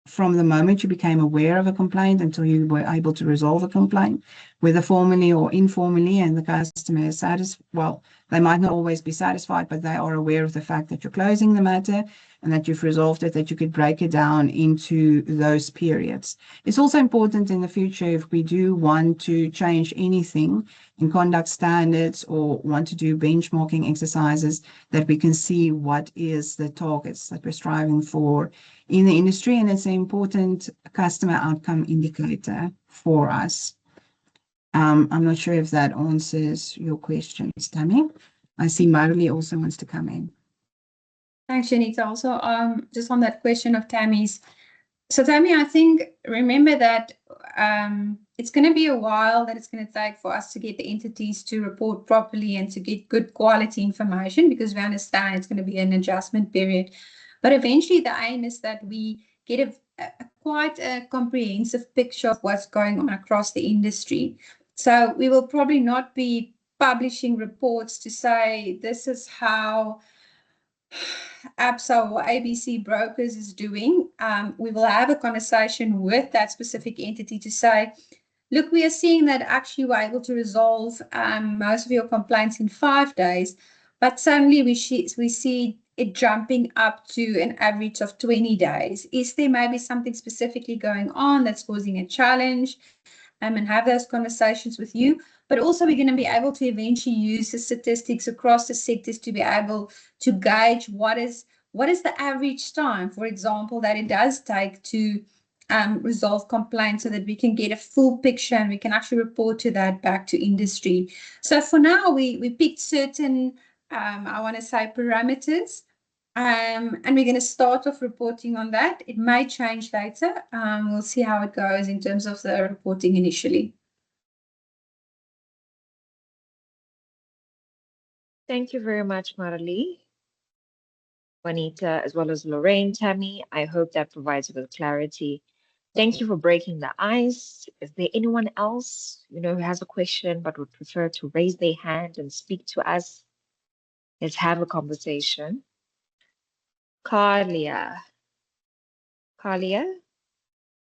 from the moment you became aware of a complaint until you were able to resolve a complaint, whether formally or informally, and the customer is satisfied. Well, they might not always be satisfied, but they are aware of the fact that you're closing the matter and that you've resolved it, that you could break it down into those periods. It's also important in the future, if we do want to change anything in conduct standards or want to do benchmarking exercises, that we can see what is the targets that we're striving for in the industry, and it's an important customer outcome indicator for us. I'm not sure if that answers your questions, Tammy. I see Marrelie also wants to come in. Thanks, Juanita. Also, just on that question of Tammy's. So Tammy, I think, remember that it's going to be a while that it's going to take for us to get the entities to report properly and to get good quality information, because we understand it's going to be an adjustment period. But eventually the aim is that we get quite a comprehensive picture of what's going on across the industry. So we will probably not be publishing reports to say this is how ABSA or ABC Brokers is doing. We will have a conversation with that specific entity to say, look, we are seeing that actually we're able to resolve most of your complaints in 5 days, but suddenly we see it jumping up to an average of 20 days. Is there maybe something specifically going on that's causing a challenge? And have those conversations with you. But also we're going to be able to eventually use the statistics across the sectors to be able to gauge what is the average time, for example, that it does take to resolve complaints, so that we can get a full picture and we can actually report to that back to industry. So for now, we picked certain, I want to say, parameters. And we're going to start off reporting on that. It may change later. We'll see how it goes in terms of the reporting initially. Thank you very much, Marrelie, Juanita, as well as Lorraine, Tammy. I hope that provides you with clarity. Thank you for breaking the ice. Is there anyone else, who has a question but would prefer to raise their hand and speak to us? Let's have a conversation. Carlia,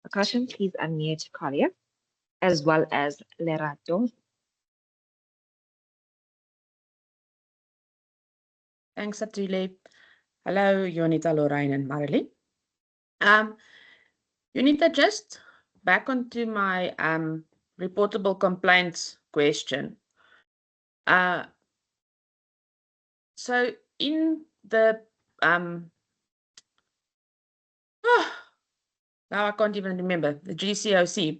Akashan, please unmute Carlia, as well as Lerato. Thanks, Athule. Hello, Juanita, Lorraine, and Marrelie. Juanita, just back onto my reportable complaints question. So in the now I can't even remember the GCOC.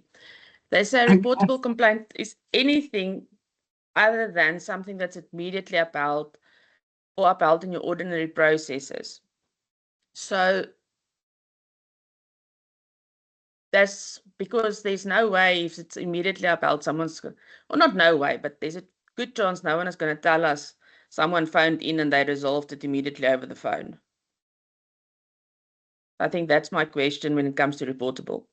They say Okay. reportable complaint is anything other than something that's immediately upheld or upheld in your ordinary processes. So that's because there's no way if it's immediately upheld, someone's, or not no way, but there's a good chance no one is going to tell us someone phoned in and they resolved it immediately over the phone. I think that's my question when it comes to reportable.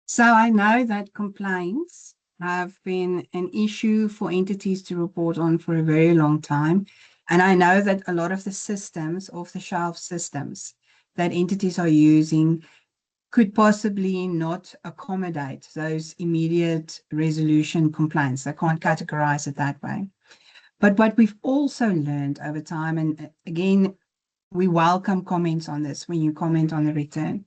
So I know that complaints have been an issue for entities to report on for a very long time. And I know that a lot of the systems, off-the-shelf systems that entities are using could possibly not accommodate those immediate resolution complaints. I can't categorize it that way. But what we've also learned over time, and again, we welcome comments on this when you comment on the return.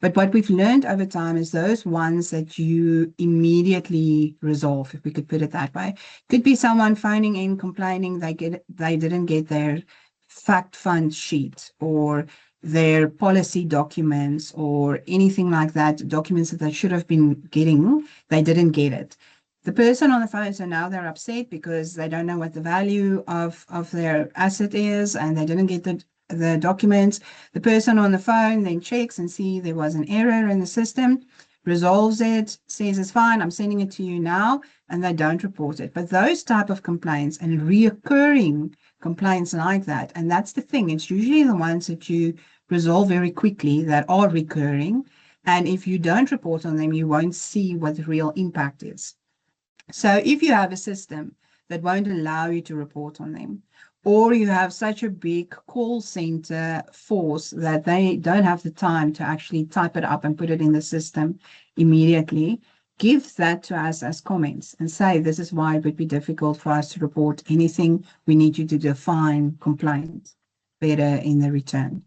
But what we've learned over time is those ones that you immediately resolve, if we could put it that way. Could be someone phoning in complaining they didn't get their fact fund sheet or their policy documents or anything like that, documents that they should have been getting, they didn't get it. The person on the phone, so now they're upset because they don't know what the value of their asset is and they didn't get the documents. The person on the phone then checks and see there was an error in the system, resolves it, says it's fine, I'm sending it to you now, and they don't report it. But those type of complaints and reoccurring complaints like that, and that's the thing, it's usually the ones that you resolve very quickly that are recurring. And if you don't report on them, you won't see what the real impact is. So if you have a system that won't allow you to report on them, or you have such a big call center force that they don't have the time to actually type it up and put it in the system immediately, give that to us as comments and say, this is why it would be difficult for us to report anything. We need you to define complaint better in the return.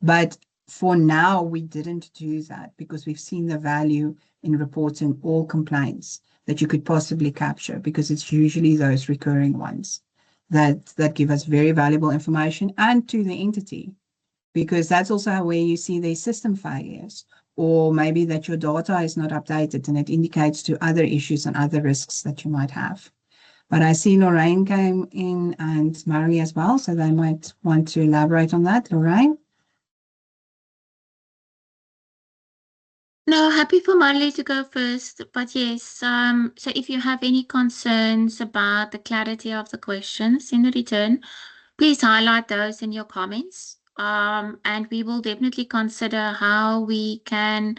But for now, we didn't do that because we've seen the value in reporting all complaints that you could possibly capture, because it's usually those recurring ones that give us very valuable information, and to the entity, because that's also where you see their system failures, or maybe that your data is not updated and it indicates to other issues and other risks that you might have. But I see Lorraine came in and Marrelie as well, so they might want to elaborate on that. Lorraine? No, happy for Marrelie to go first, but yes, so if you have any concerns about the clarity of the questions in the return, please highlight those in your comments, and we will definitely consider how we can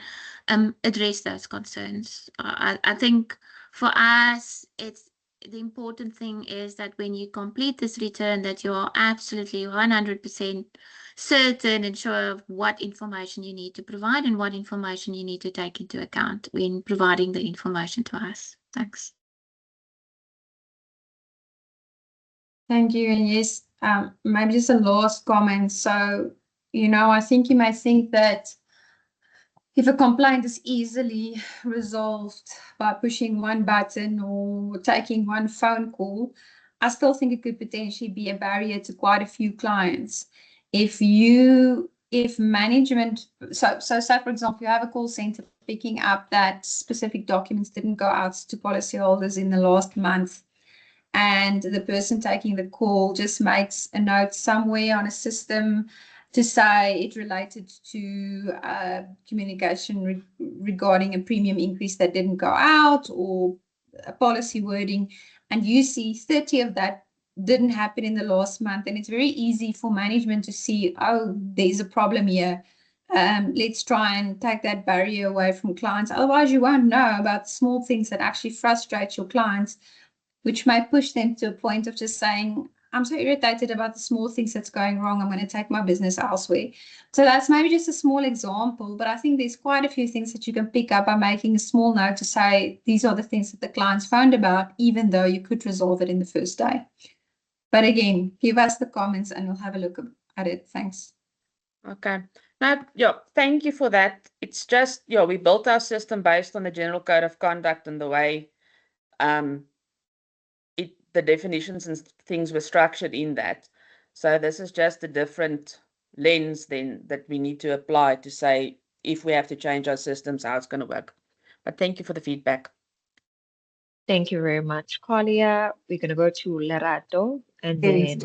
address those concerns. I think for us, the important thing is that when you complete this return, that you are absolutely 100% certain and sure of what information you need to provide and what information you need to take into account when providing the information to us. Thanks. Thank you. And yes, maybe just a last comment. So, I think you may think that if a complaint is easily resolved by pushing one button or taking one phone call, I still think it could potentially be a barrier to quite a few clients. If management, so say for example, you have a call center picking up that specific documents didn't go out to policyholders in the last month, and the person taking the call just makes a note somewhere on a system to say it related to communication regarding a premium increase that didn't go out or a policy wording, and you see 30 of that didn't happen in the last month, and it's very easy for management to see, oh, there's a problem here. Let's try and take that barrier away from clients. Otherwise, you won't know about small things that actually frustrate your clients, which may push them to a point of just saying, I'm so irritated about the small things that's going wrong, I'm going to take my business elsewhere. So that's maybe just a small example, but I think there's quite a few things that you can pick up by making a small note to say, these are the things that the clients phoned about, even though you could resolve it in the first day. But again, give us the comments and we'll have a look at it. Thanks. Okay. Now, yeah, thank you for that. It's just, yeah, we built our system based on the General Code of Conduct and the way the definitions and things were structured in that. So this is just a different lens then that we need to apply to say, if we have to change our systems, how it's going to work. But thank you for the feedback. Thank you very much, Kalia. We're going to go to Lerato and then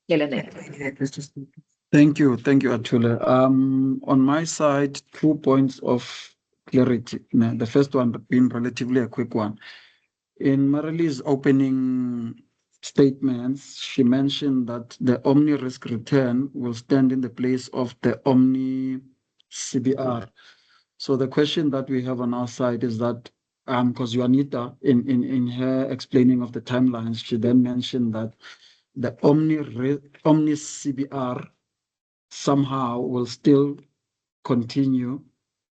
Yelena. Thank you, Athule. On my side, 2 points of clarity. Now, the first one being relatively a quick one. In Marrelie's opening statements, she mentioned that the Omni Risk Return will stand in the place of the Omni CBR. So the question that we have on our side is that, because Juanita, in her explaining of the timelines, she then mentioned that the Omni CBR somehow will still continue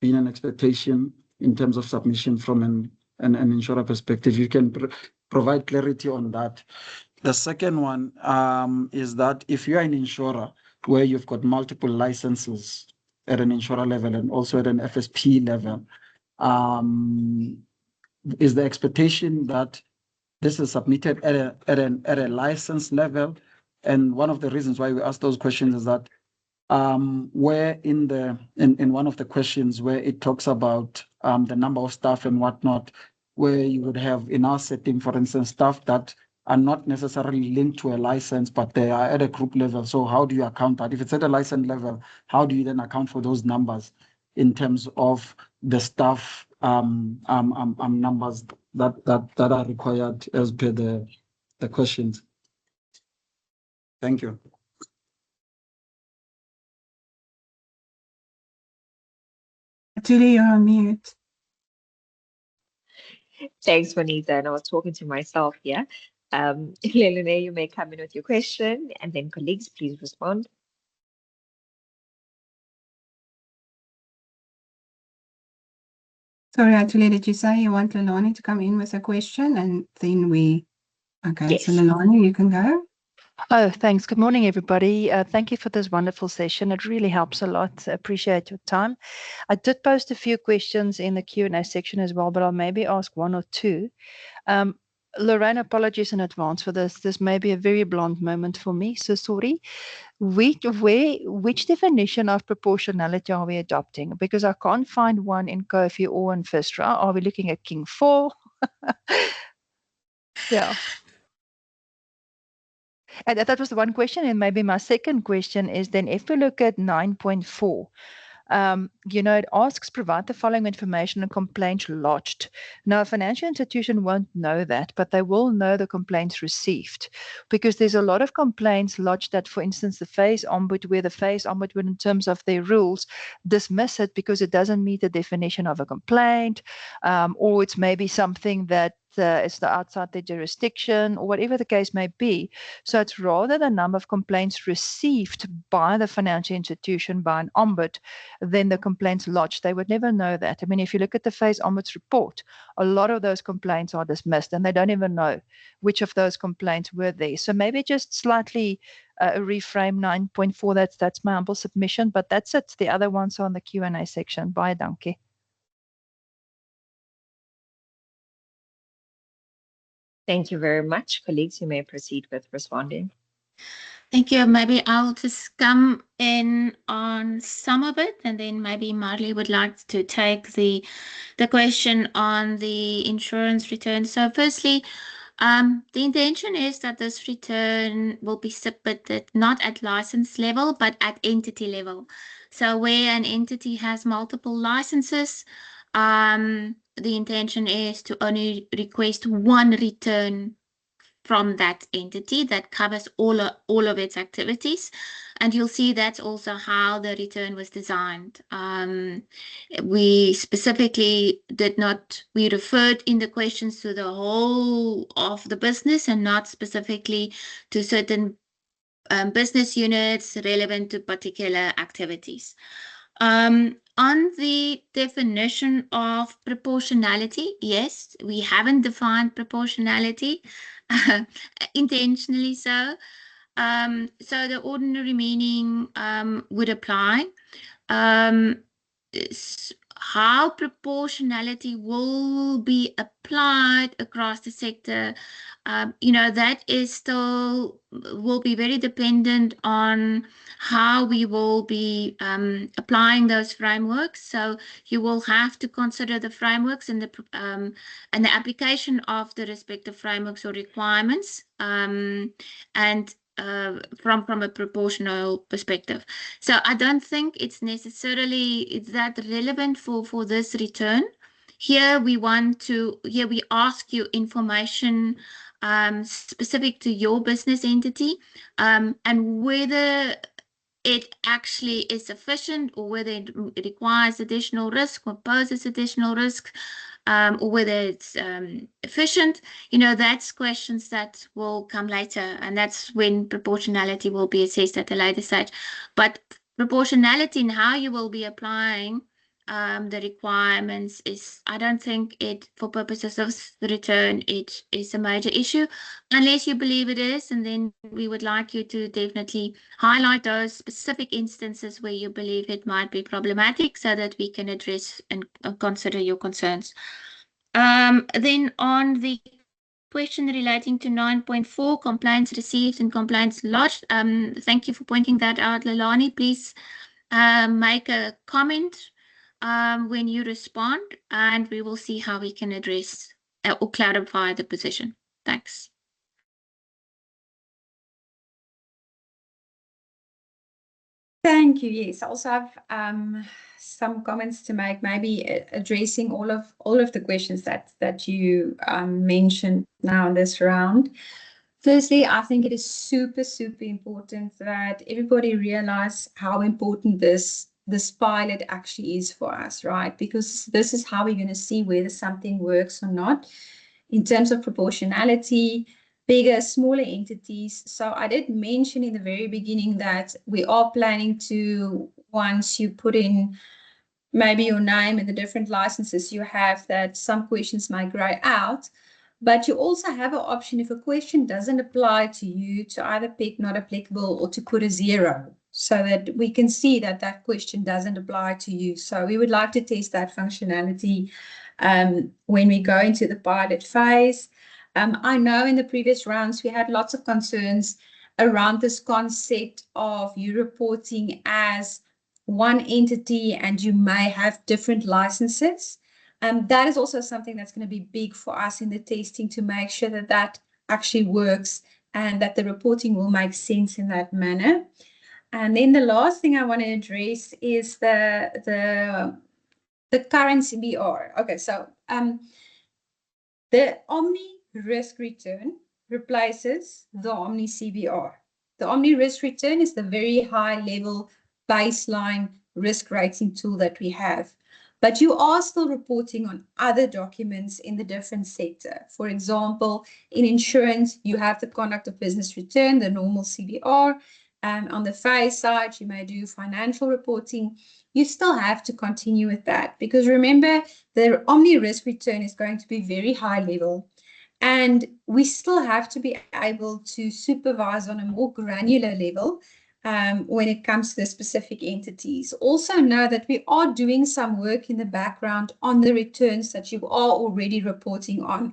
being an expectation in terms of submission from an insurer perspective. You can provide clarity on that. The second one is that if you are an insurer where you've got multiple licenses at an insurer level and also at an FSP level, is the expectation that this is submitted at a license level? And one of the reasons why we ask those questions is that where in one of the questions where it talks about the number of staff and whatnot, where you would have in our setting, for instance, staff that are not necessarily linked to a license, but they are at a group level. So how do you account that? If it's at a license level, how do you then account for those numbers in terms of the staff numbers that are required as per the questions? Thank you. Athule, you're on mute. Thanks, Juanita. And I was talking to myself here. Yelena, you may come in with your question, and then colleagues, please respond. Sorry, Athule, did you say you want Leilani to come in with a question and then we... Okay, Yes. so Leilani, you can go. Oh, thanks. Good morning, everybody. Thank you for this wonderful session. It really helps a lot. Appreciate your time. I did post a few questions in the Q&A section as well, but I'll maybe ask one or two. Lorraine, apologies in advance for this. This may be a very blunt moment for me, so sorry. Which definition of proportionality are we adopting? Because I can't find one in COFI or in FSRA. Are we looking at King 4? Yeah. And that was one question. And maybe my second question is then if we look at 9.4, it asks provide the following information on complaints lodged. Now, a financial institution won't know that, but they will know the complaints received because there's a lot of complaints lodged that, for instance, the phase ombud, where the phase ombud would, in terms of their rules, dismiss it because it doesn't meet the definition of a complaint, or it's maybe something that it's outside their jurisdiction, or whatever the case may be. So it's rather the number of complaints received by the financial institution, by an ombud, than the complaints lodged. They would never know that. I mean, if you look at the phase ombud's report, a lot of those complaints are dismissed, and they don't even know which of those complaints were there. So maybe just slightly reframe 9.4. That's my humble submission, but that's it. The other ones are on the Q&A section. Bye, dankie. Thank you very much. Colleagues, you may proceed with responding. Thank you. Maybe I'll just come in on some of it, and then maybe Marrelie would like to take the question on the insurance return. So firstly, the intention is that this return will be submitted not at license level, but at entity level. So where an entity has multiple licenses, the intention is to only request one return from that entity that covers all of its activities. And you'll see that's also how the return was designed. We specifically we referred in the questions to the whole of the business and not specifically to certain business units relevant to particular activities. On the definition of proportionality, yes, we haven't defined proportionality intentionally so. So the ordinary meaning would apply. how proportionality will be applied across the sector, that is still will be very dependent on how we will be applying those frameworks. So you will have to consider the frameworks and the application of the respective frameworks or requirements, and from a proportional perspective. So I don't think it's necessarily that relevant for this return. Here we ask you information specific to your business entity, and whether it actually is sufficient or whether it requires additional risk or poses additional risk, or whether it's efficient. That's questions that will come later, and that's when proportionality will be assessed at a later stage. But proportionality in how you will be applying the requirements is, I don't think it, for purposes of the return, it is a major issue, unless you believe it is, and then we would like you to definitely highlight those specific instances where you believe it might be problematic so that we can address and consider your concerns. Then on the question relating to 9.4, complaints received and complaints lodged, thank you for pointing that out, Leilani. Please make a comment when you respond, and we will see how we can address or clarify the position. Thanks. Thank you. Yes, I also have some comments to make, maybe addressing all of the questions that you mentioned now in this round. Firstly, I think it is super important that everybody realize how important this pilot actually is for us, right? Because this is how we're going to see whether something works or not in terms of proportionality, bigger, smaller entities. So I did mention in the very beginning that we are planning to, once you put in maybe your name and the different licenses you have, that some questions might gray out. But you also have an option if a question doesn't apply to you to either pick not applicable or to put a 0, so that we can see that that question doesn't apply to you. So we would like to test that functionality when we go into the pilot phase. I know in the previous rounds we had lots of concerns around this concept of you reporting as one entity and you may have different licenses. That is also something that's going to be big for us in the testing, to make sure that that actually works and that the reporting will make sense in that manner. And then the last thing I want to address is the current CBR. Okay, so the Omni Risk Return replaces the Omni CBR. The Omni Risk Return is the very high level baseline risk rating tool that we have. But you are still reporting on other documents in the different sector. For example, in insurance, you have the conduct of business return, the normal CBR. On the phase side, you may do financial reporting. You still have to continue with that, because remember, the Omni Risk Return is going to be very high level. And we still have to be able to supervise on a more granular level when it comes to the specific entities. Also know that we are doing some work in the background on the returns that you are already reporting on.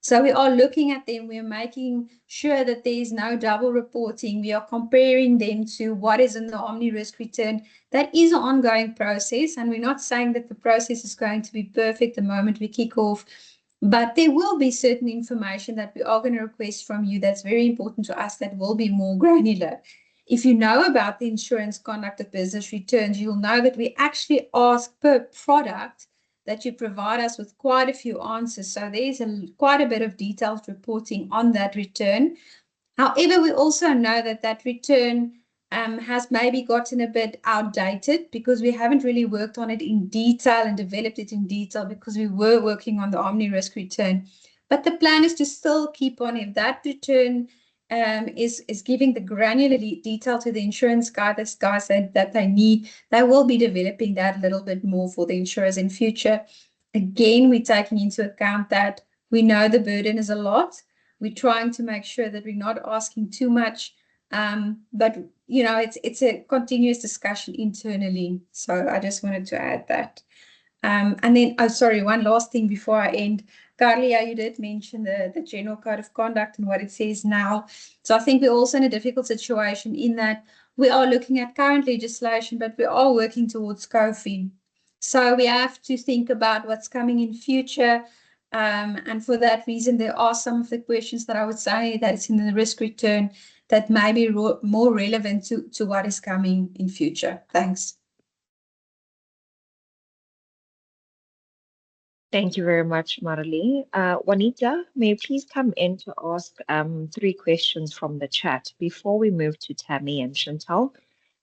So we are looking at them, we are making sure that there is no double reporting, we are comparing them to what is in the Omni Risk Return. That is an ongoing process, and we're not saying that the process is going to be perfect the moment we kick off, but there will be certain information that we are going to request from you that's very important to us, that will be more granular. If you know about the insurance conduct of business returns, you'll know that we actually ask per product that you provide us with quite a few answers. So there's quite a bit of detailed reporting on that return. However, we also know that that return has maybe gotten a bit outdated, because we haven't really worked on it in detail and developed it in detail, because we were working on the Omni Risk Return. But the plan is to still keep on. If that return is giving the granular detail to the insurance guys that they need, they will be developing that a little bit more for the insurers in future. Again, we're taking into account that we know the burden is a lot. We're trying to make sure that we're not asking too much, but it's a continuous discussion internally. So I just wanted to add that. And then, oh, sorry, one last thing before I end. Carlia, you did mention the General Code of Conduct and what it says now. So I think we're also in a difficult situation in that we are looking at current legislation, but we are working towards COFIN. So we have to think about what's coming in future. And for that reason, there are some of the questions that I would say that it's in the risk return that may be more relevant to what is coming in future. Thanks. Thank you very much, Marrelie. Juanita, may you please come in to ask 3 questions from the chat before we move to Tammy and Chantal.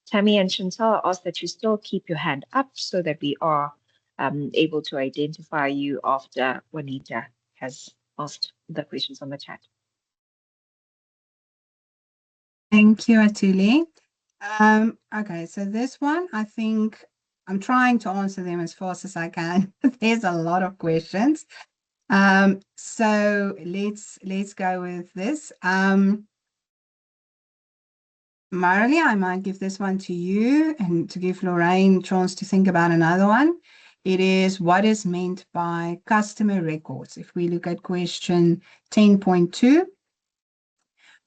Tammy and Chantal, I ask that you still keep your hand up so that we are able to identify you after Juanita has asked the questions on the chat. Thank you, Athule. Okay, so this one, I think I'm trying to answer them as fast as I can. There's a lot of questions. So let's go with this. Marrelie, I might give this one to you and to give Lorraine a chance to think about another one. It is what is meant by customer records. If we look at question 10.2,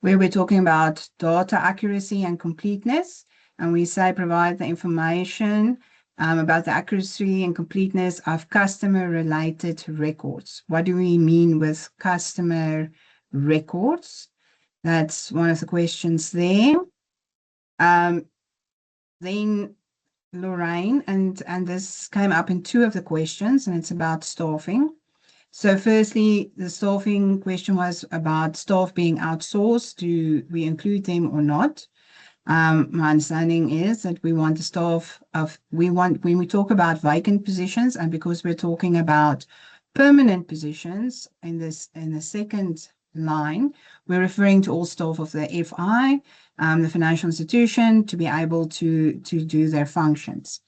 where we're talking about data accuracy and completeness, and we say provide the information about the accuracy and completeness of customer-related records. What do we mean with customer records? That's one of the questions there. Then Lorraine, and this came up in 2 of the questions, and it's about staffing. So firstly, the staffing question was about staff being outsourced. Do we include them or not? My understanding is that we want the staff when we talk about vacant positions, and because we're talking about permanent positions in the second line, we're referring to all staff of the FI, the financial institution, to be able to do their functions.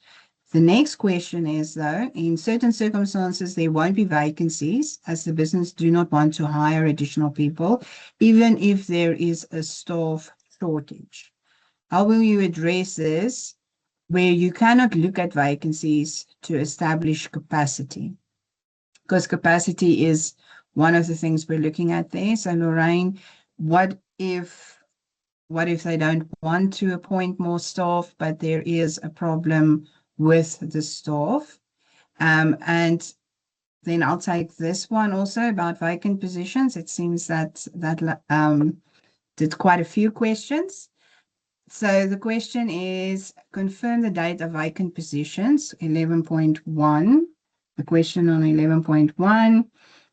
The next question is, though, in certain circumstances, there won't be vacancies as the business do not want to hire additional people, even if there is a staff shortage. How will you address this where you cannot look at vacancies to establish capacity? Because capacity is one of the things we're looking at there. So Lorraine, what if they don't want to appoint more staff, but there is a problem with the staff? And then I'll take this one also about vacant positions. It seems that did quite a few questions. So the question is, confirm the date of vacant positions, 11.1. The question on 11.1,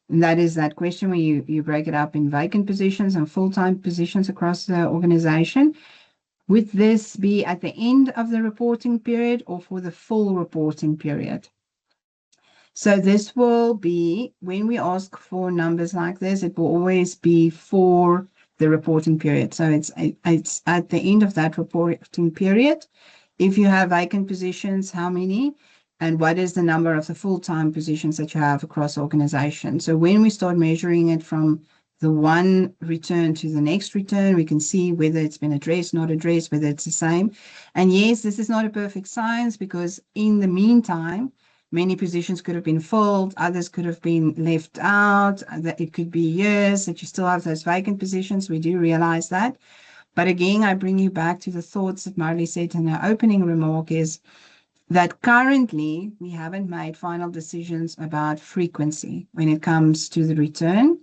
and that is that question where you break it up in vacant positions and full-time positions across the organization. Would this be at the end of the reporting period or for the full reporting period? So this will be, when we ask for numbers like this, it will always be for the reporting period. So it's at the end of that reporting period. If you have vacant positions, how many? And what is the number of the full-time positions that you have across the organization? So when we start measuring it from the one return to the next return, we can see whether it's been addressed, not addressed, whether it's the same. And yes, this is not a perfect science, because in the meantime, many positions could have been filled, others could have been left out. It could be years that you still have those vacant positions. We do realize that. But again, I bring you back to the thoughts that Marrelie said in her opening remark, is that currently we haven't made final decisions about frequency when it comes to the return.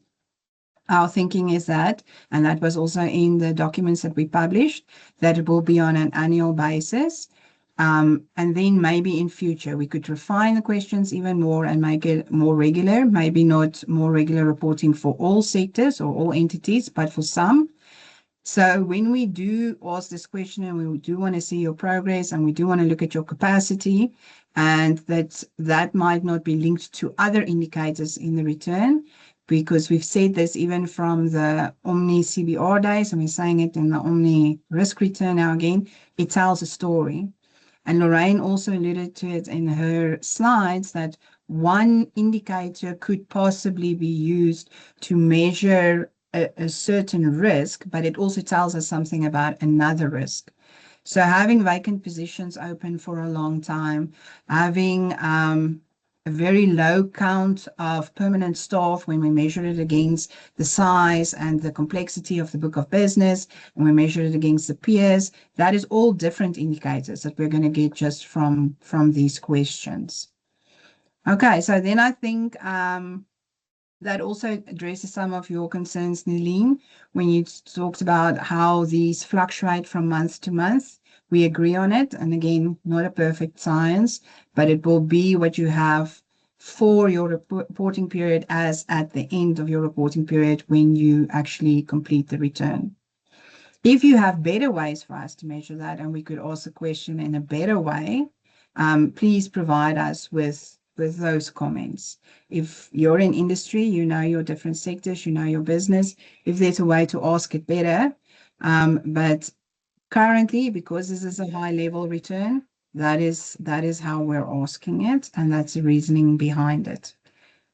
Our thinking is that, and that was also in the documents that we published, that it will be on an annual basis. And then maybe in future, we could refine the questions even more and make it more regular, maybe not more regular reporting for all sectors or all entities, but for some. So when we do ask this question and we do want to see your progress and we do want to look at your capacity, and that might not be linked to other indicators in the return, because we've said this even from the Omni CBR days, and we're saying it in the Omni Risk Return now again, it tells a story. And Lorraine also alluded to it in her slides, that one indicator could possibly be used to measure a certain risk, but it also tells us something about another risk. So having vacant positions open for a long time, having a very low count of permanent staff when we measure it against the size and the complexity of the book of business, and we measure it against the peers. That is all different indicators that we're going to get just from these questions. Okay, so then I think that also addresses some of your concerns, Nileen, when you talked about how these fluctuate from month to month. We agree on it. And again, not a perfect science, but it will be what you have for your reporting period as at the end of your reporting period when you actually complete the return. If you have better ways for us to measure that, and we could ask a question in a better way, please provide us with those comments. If you're in industry, you know your different sectors, you know your business, if there's a way to ask it better. But currently, because this is a high level return, that is how we're asking it, and that's the reasoning behind it.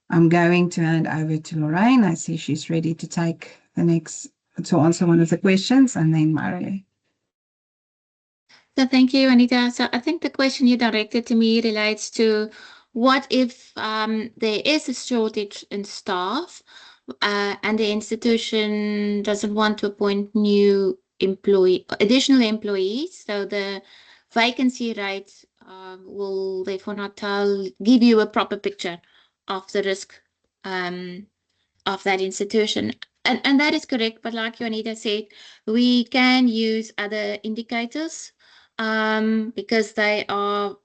I'm going to hand over to Lorraine. I see she's ready to take the next, to answer one of the questions, and then Marrelie. So thank you, Juanita. So I think the question you directed to me relates to what if there is a shortage in staff and the institution doesn't want to appoint additional employees, so the vacancy rate will therefore not give you a proper picture of the risk of that institution. And that is correct, but like Juanita said, we can use other indicators because they are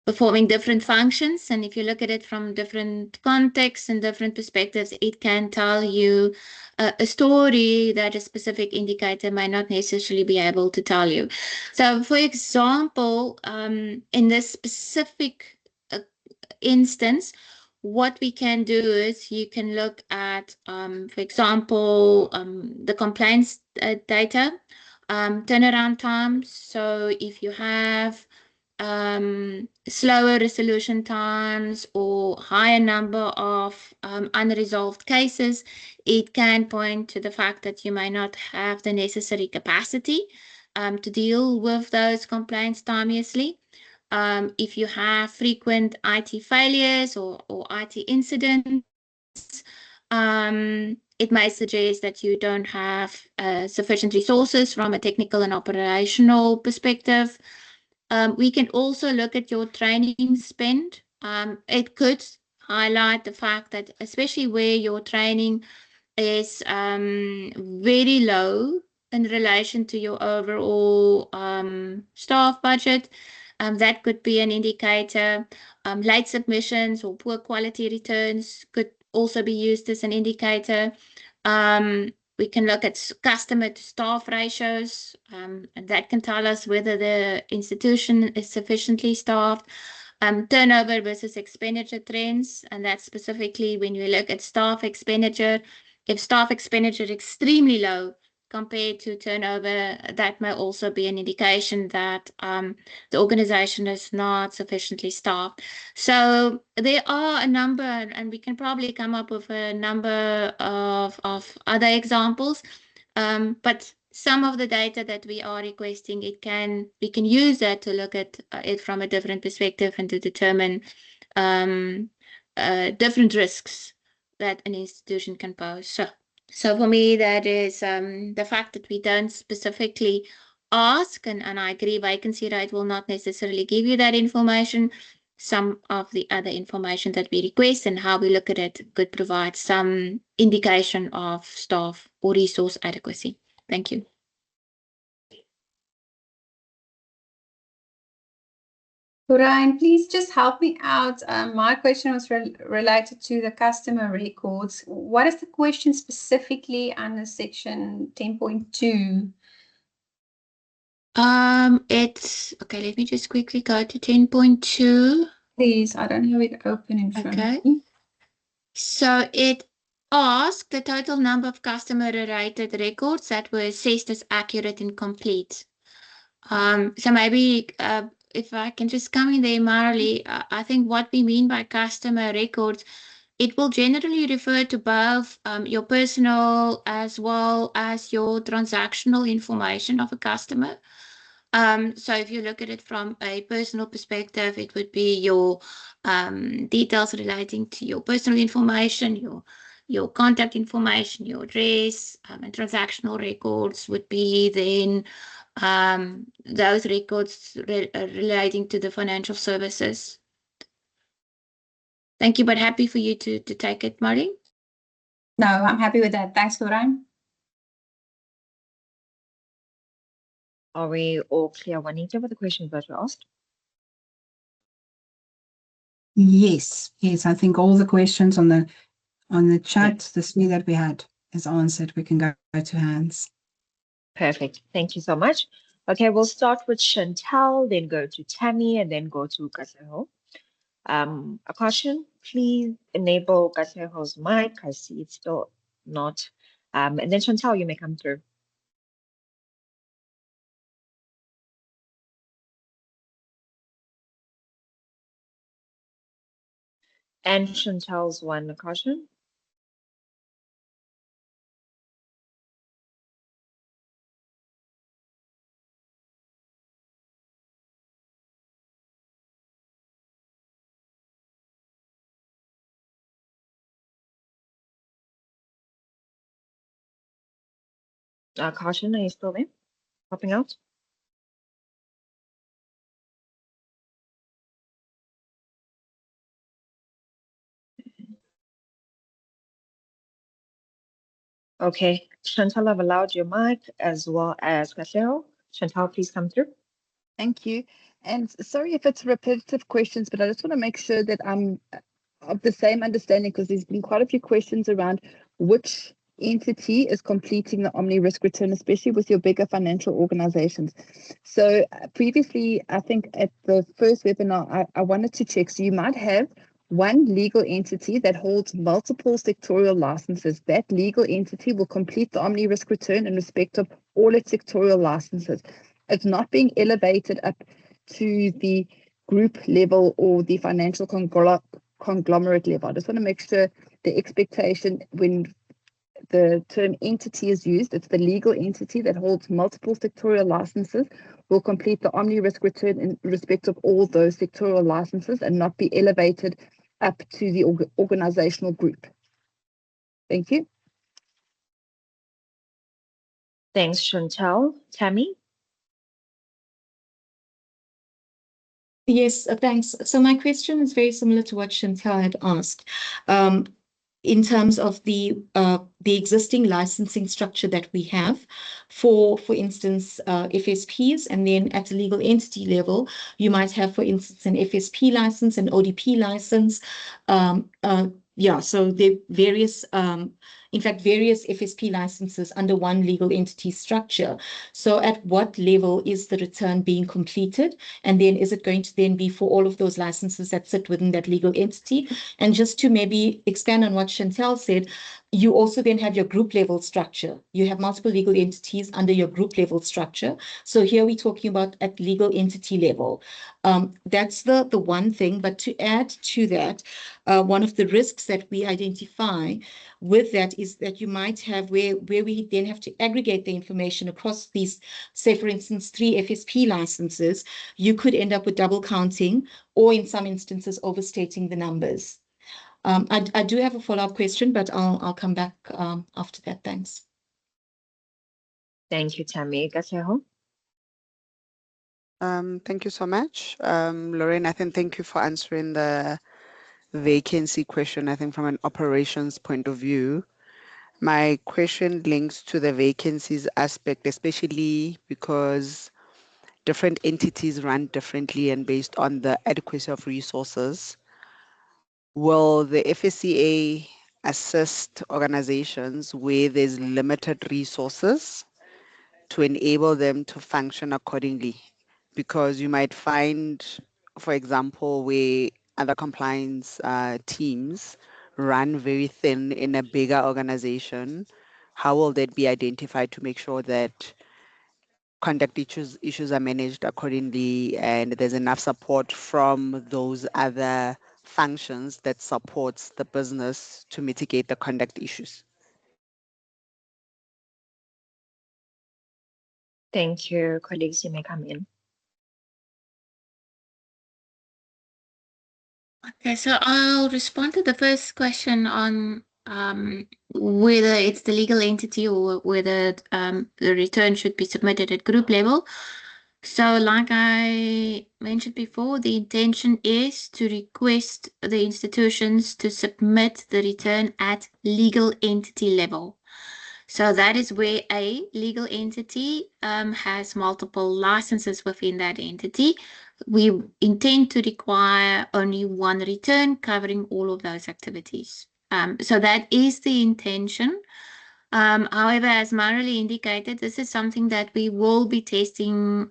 performing different functions. And if you look at it from different contexts and different perspectives, it can tell you a story that a specific indicator might not necessarily be able to tell you. So, for example, in this specific instance, what we can do is you can look at, for example, the complaints data, turnaround times. So if you have slower resolution times or higher number of unresolved cases, it can point to the fact that you may not have the necessary capacity to deal with those complaints timeously. If you have frequent IT failures or IT incidents, it may suggest that you don't have sufficient resources from a technical and operational perspective. We can also look at your training spend. It could highlight the fact that, especially where your training is very low in relation to your overall staff budget, that could be an indicator. Late submissions or poor quality returns could also be used as an indicator. We can look at customer to staff ratios, and that can tell us whether the institution is sufficiently staffed. Turnover versus expenditure trends, and that's specifically when we look at staff expenditure. If staff expenditure is extremely low compared to turnover, that may also be an indication that the organization is not sufficiently staffed. So there are a number, and we can probably come up with a number of other examples, but some of the data that we are requesting, we can use that to look at it from a different perspective and to determine different risks that an institution can pose. So for me, that is the fact that we don't specifically ask, and I agree, vacancy rate will not necessarily give you that information. Some of the other information that we request and how we look at it could provide some indication of staff or resource adequacy. Thank you. Lorraine, please just help me out. My question was related to the customer records. What is the question specifically under section 10.2? It's okay. Let me just quickly go to 10.2. Please, I don't have it open in front of me. So it asked the total number of customer-related records that were assessed as accurate and complete. So maybe if I can just come in there, Marrelie, I think what we mean by customer records, it will generally refer to both your personal as well as your transactional information of a customer. So if you look at it from a personal perspective, it would be your details relating to your personal information, your contact information, your address, and transactional records would be then those records relating to the financial services. Thank you, but happy for you to take it, Marrelie. No, I'm happy with that. Thanks, Lorraine. Are we all clear, Juanita, with the questions that were asked? Yes, yes. I think all the questions on the chat, the three that we had, is answered. We can go to hands. Perfect. Thank you so much. Okay, we'll start with Chantal, then go to Tammy, and then go to Katlego. Akashan, please enable Katlego's mic. I see it's still not. And then Chantal, you may come through. And Chantal's one, Akashan. Akashan, are you still there? Popping out? Okay, Chantal, I've allowed your mic as well as Katlego. Chantal, please come through. Thank you. And sorry if it's repetitive questions, but I just want to make sure that I'm of the same understanding, because there's been quite a few questions around which entity is completing the Omni Risk Return, especially with your bigger financial organizations. So previously, I think at the first webinar, I wanted to check. So you might have one legal entity that holds multiple sectorial licenses. That legal entity will complete the Omni Risk Return in respect of all its sectorial licenses. It's not being elevated up to the group level or the financial conglomerate level. I just want to make sure the expectation when the term entity is used, it's the legal entity that holds multiple sectorial licenses will complete the Omni Risk Return in respect of all those sectorial licenses and not be elevated up to the organizational group. Thank you. Thanks, Chantal. Tammy? Yes, thanks. So my question is very similar to what Chantal had asked. In terms of the existing licensing structure that we have for instance, FSPs, and then at the legal entity level, you might have, for instance, an FSP license, an ODP license. Yeah, so there are various, in fact, various FSP licenses under one legal entity structure. So at what level is the return being completed? And then is it going to then be for all of those licenses that sit within that legal entity? And just to maybe expand on what Chantal said, you also then have your group level structure. You have multiple legal entities under your group level structure. So here we're talking about at legal entity level. That's the one thing. But to add to that, one of the risks that we identify with that is that you might have where we then have to aggregate the information across these, say, for instance, 3 FSP licenses, you could end up with double counting or in some instances overstating the numbers. I do have a follow-up question, but I'll come back after that. Thanks. Thank you, Tammy. Katlego? Thank you so much. Lorraine, I think thank you for answering the vacancy question, I think from an operations point of view. My question links to the vacancies aspect, especially because different entities run differently and based on the adequacy of resources. Will the FSCA assist organizations where there's limited resources to enable them to function accordingly? Because you might find, for example, where other compliance teams run very thin in a bigger organization, how will that be identified to make sure that conduct issues are managed accordingly and there's enough support from those other functions that supports the business to mitigate the conduct issues? Thank you. Colleagues, you may come in. Okay, so I'll respond to the first question on whether it's the legal entity or whether the return should be submitted at group level. So like I mentioned before, the intention is to request the institutions to submit the return at legal entity level. So that is where a legal entity has multiple licenses within that entity. We intend to require only one return covering all of those activities. So that is the intention. However, as Marrelie indicated, this is something that we will be testing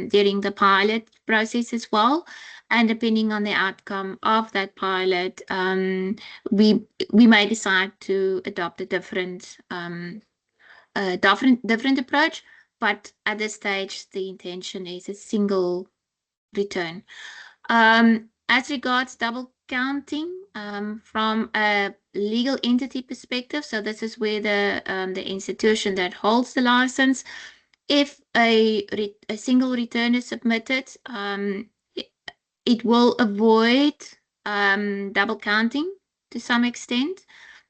during the pilot process as well. And depending on the outcome of that pilot, we may decide to adopt a different approach. But at this stage, the intention is a single return. As regards double counting, from a legal entity perspective, so this is where the institution that holds the license, if a single return is submitted, it will avoid double counting to some extent.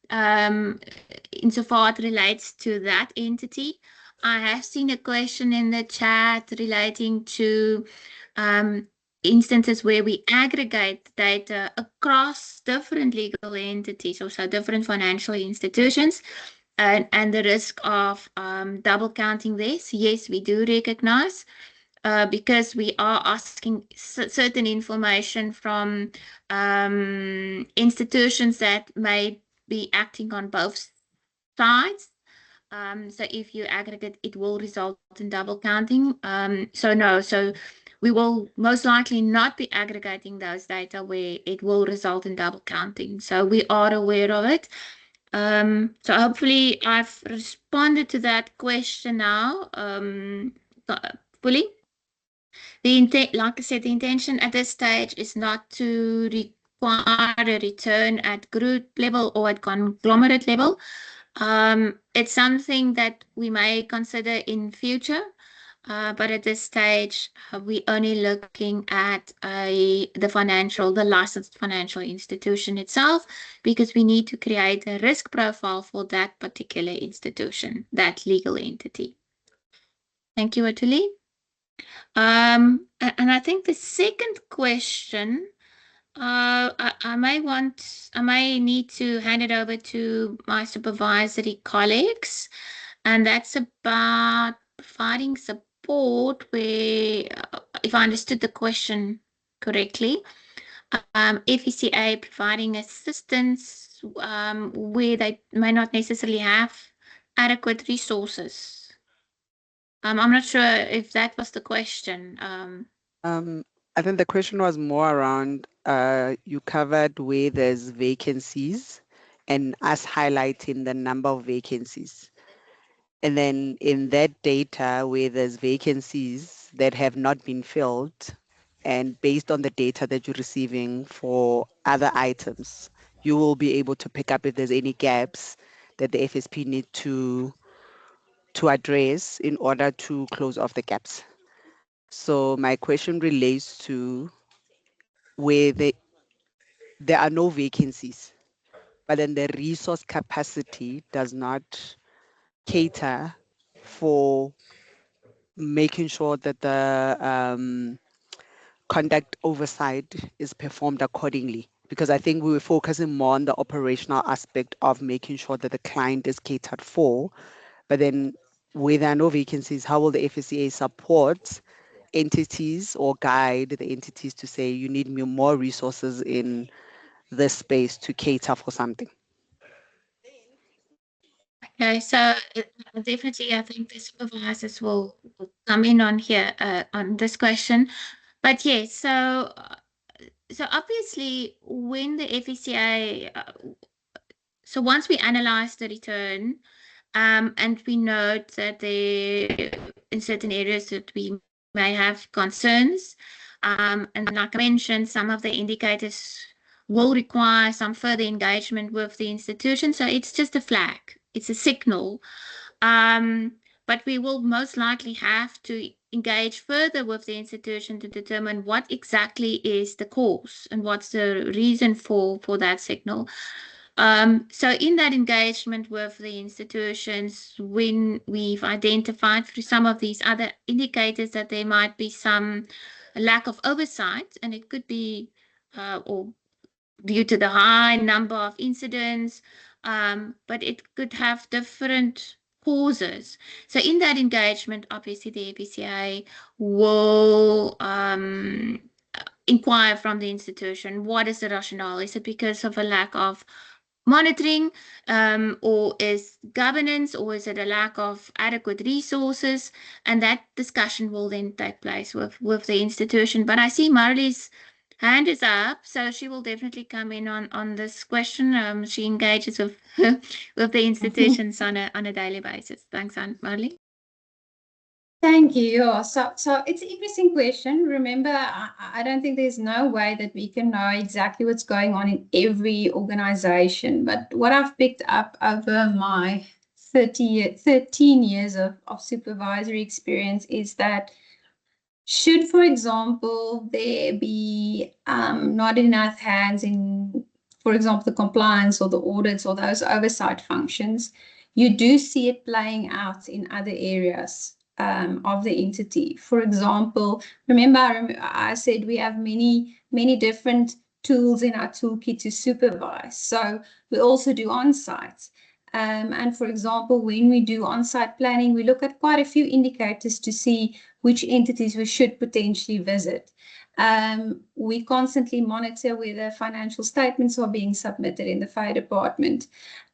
Insofar it relates to that entity. I have seen a question in the chat relating to instances where we aggregate data across different legal entities, also different financial institutions, and the risk of double counting this. Yes, we do recognize, because we are asking certain information from institutions that may be acting on both sides. So if you aggregate, it will result in double counting. So we will most likely not be aggregating those data where it will result in double counting. So we are aware of it. So hopefully I've responded to that question now fully. Like I said, the intention at this stage is not to require a return at group level or at conglomerate level. It's something that we may consider in future, but at this stage, we're only looking at the licensed financial institution itself, because we need to create a risk profile for that particular institution, that legal entity. Thank you, Athule. And I think the second question, I may need to hand it over to my supervisory colleagues, and that's about providing support where, if I understood the question correctly, FECA providing assistance where they may not necessarily have adequate resources. I'm not sure if that was the question. I think the question was more around you covered where there's vacancies and us highlighting the number of vacancies. And then in that data where there's vacancies that have not been filled, and based on the data that you're receiving for other items, you will be able to pick up if there's any gaps that the FSP need to address in order to close off the gaps. So my question relates to where there are no vacancies, but then the resource capacity does not cater for making sure that the conduct oversight is performed accordingly. Because I think we were focusing more on the operational aspect of making sure that the client is catered for, but then where there are no vacancies, how will the FSCA support entities or guide the entities to say you need more resources in this space to cater for something? Okay, so definitely I think the supervisors will come in on here on this question. But yes, so obviously when the FECA, so once we analyze the return, and we note that there in certain areas that we may have concerns, and like I mentioned, some of the indicators will require some further engagement with the institution. So it's just a flag, it's a signal. but we will most likely have to engage further with the institution to determine what exactly is the cause and what's the reason for that signal. So in that engagement with the institutions, when we've identified through some of these other indicators that there might be some lack of oversight, and it could be or due to the high number of incidents, but it could have different causes. So in that engagement, obviously the APCA will inquire from the institution, what is the rationale? Is it because of a lack of monitoring, or is governance, or is it a lack of adequate resources? And that discussion will then take place with the institution. But I see Marrelie's hand is up, so she will definitely come in on this question. She engages with with the institutions on a daily basis. Thanks, Marrelie. Thank you. Yeah, so it's an interesting question. Remember, I don't think there's no way that we can know exactly what's going on in every organization. But what I've picked up over my 13 years of supervisory experience is that should, for example, there be not enough hands in, for example, the compliance or the audits or those oversight functions, you do see it playing out in other areas of the entity. For example, remember I said we have many different tools in our toolkit to supervise. So we also do on-sites. And for example, when we do on-site planning, we look at quite a few indicators to see which entities we should potentially visit. We constantly monitor whether financial statements are being submitted in the fire department.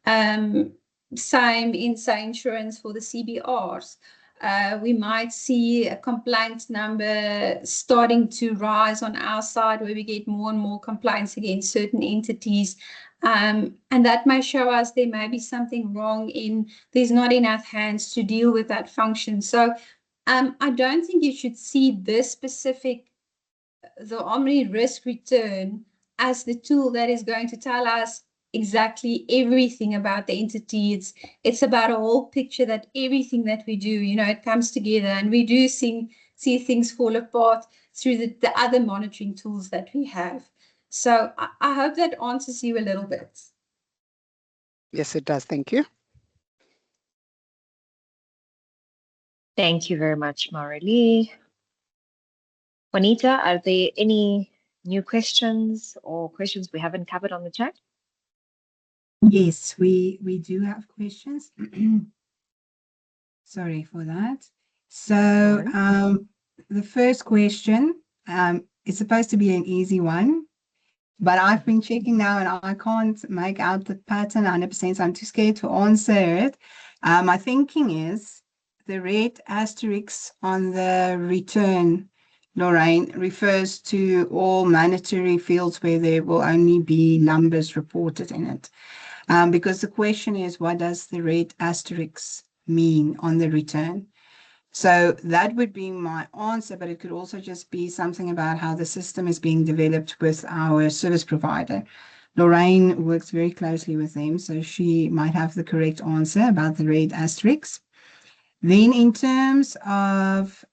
Same in, say, insurance for the CBRs. We might see a complaint number starting to rise on our side where we get more and more complaints against certain entities. And that may show us there may be something wrong in there's not enough hands to deal with that function. So I don't think you should see this specific, the Omni Risk Return, as the tool that is going to tell us exactly everything about the entity. It's about a whole picture that everything that we do, you know, it comes together, and we do see things fall apart through the other monitoring tools that we have. So I hope that answers you a little bit. Yes, it does. Thank you. Thank you very much, Marrelie. Juanita, are there any new questions or questions we haven't covered on the chat? Yes, we do have questions. Sorry for that. So the first question is supposed to be an easy one, but I've been checking now and I can't make out the pattern 100%, so I'm too scared to answer it. My thinking is the red asterisk on the return, Lorraine, refers to all mandatory fields where there will only be numbers reported in it. Because the question is, what does the red asterisk mean on the return? So that would be my answer, but it could also just be something about how the system is being developed with our service provider. Lorraine works very closely with them, so she might have the correct answer about the red asterisk. Then in terms of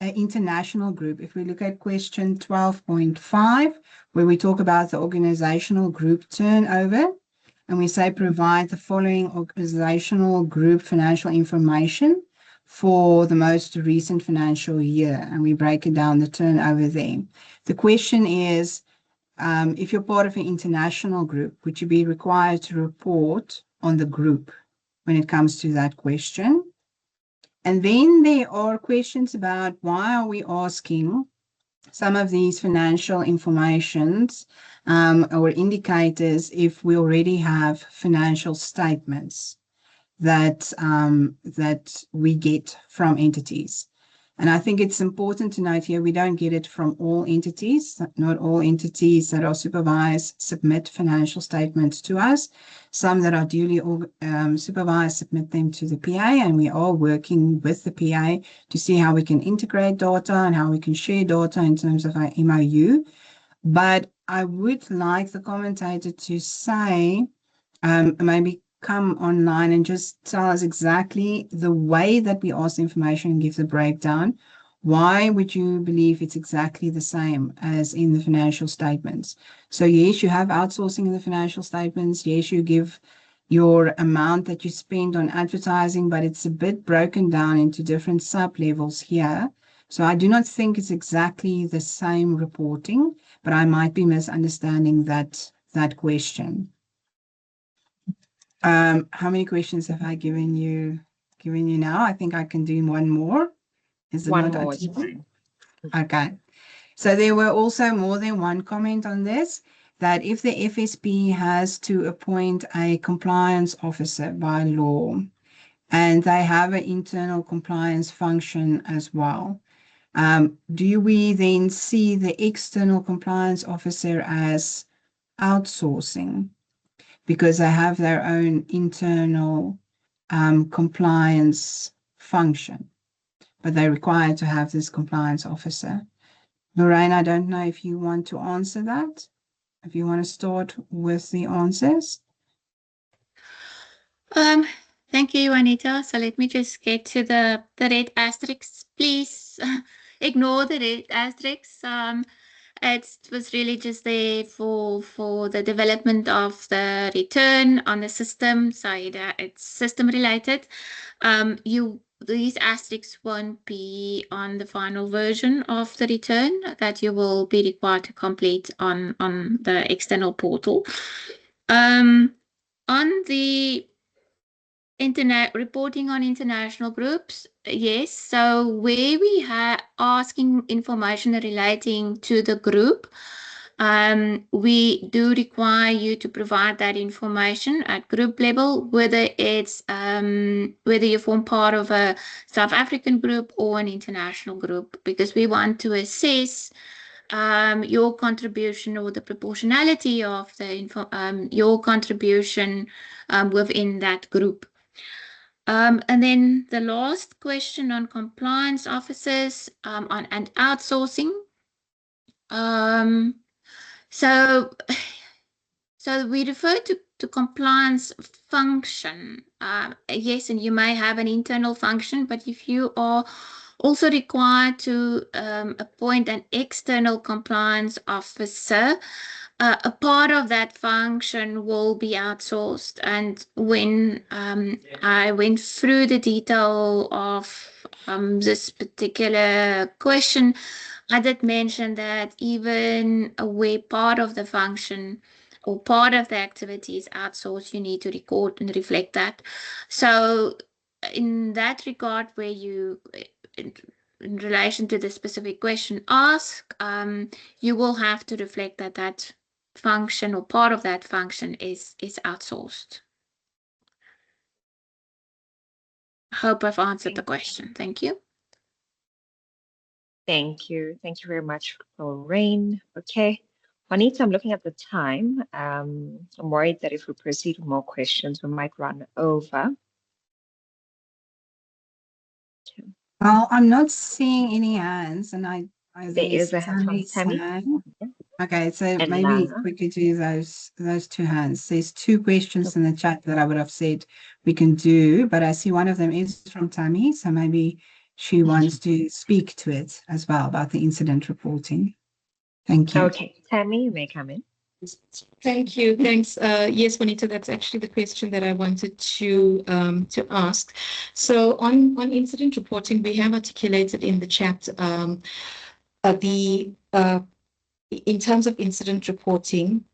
an international group, if we look at question 12.5, where we talk about the organizational group turnover, and we say provide the following organizational group financial information for the most recent financial year, and we break it down the turnover there. The question is, if you're part of an international group, would you be required to report on the group when it comes to that question? And then there are questions about why are we asking some of these financial informations or indicators if we already have financial statements that we get from entities. And I think it's important to note here, we don't get it from all entities. Not all entities that are supervised submit financial statements to us. Some that are duly supervised submit them to the PA, and we are working with the PA to see how we can integrate data and how we can share data in terms of our MOU. But I would like the commentator to say, maybe come online and just tell us exactly the way that we ask the information and give the breakdown? Why would you believe it's exactly the same as in the financial statements? So yes, you have outsourcing in the financial statements. Yes, you give your amount that you spend on advertising, but it's a bit broken down into different sub-levels here. So I do not think it's exactly the same reporting, but I might be misunderstanding that question. How many questions have I given you now? I think I can do one more. Is it One not more is active? fine. Okay. So there were also more than one comment on this, that if the FSP has to appoint a compliance officer by law, and they have an internal compliance function as well, do we then see the external compliance officer as outsourcing because they have their own internal compliance function, but they're required to have this compliance officer? Lorraine, I don't know if you want to answer that. If you want to start with the answers. Thank you, Juanita. So let me just get to the red asterisks. Please ignore the red asterisks. It was really just there for the development of the return on the system, so it's system related. These asterisks won't be on the final version of the return that you will be required to complete on the external portal. On the reporting on international groups, yes. So where we are asking information relating to the group, we do require you to provide that information at group level, whether it's whether you form part of a South African group or an international group, because we want to assess your contribution or the proportionality of your contribution within that group. And then the last question on compliance officers and outsourcing. So we refer to compliance function. Yes, and you may have an internal function, but if you are also required to appoint an external compliance officer, a part of that function will be outsourced. And when I went through the detail of this particular question, I did mention that even where part of the function or part of the activity is outsourced, you need to record and reflect that. So in that regard, where you, in relation to the specific question asked, you will have to reflect that function or part of that function is outsourced. I hope I've answered the question. Thank you. Thank you. Thank you very much, Lorraine. Okay. Juanita, I'm looking at the time. I'm worried that if we proceed with more questions, we might run over. Well, I'm not seeing any hands, and There is a hand from Tammy. Okay, so And maybe Lana. we could do those two hands. There's two questions in the chat that I would have said we can do, but I see one of them is from Tammy, so maybe she wants to speak to it as well about the incident reporting. Thank you. Okay, Tammy, you may come in. Thank you. Thanks. Yes, Juanita, that's actually the question that I wanted to ask. So on incident reporting, we have articulated in the chat in terms of incident reporting,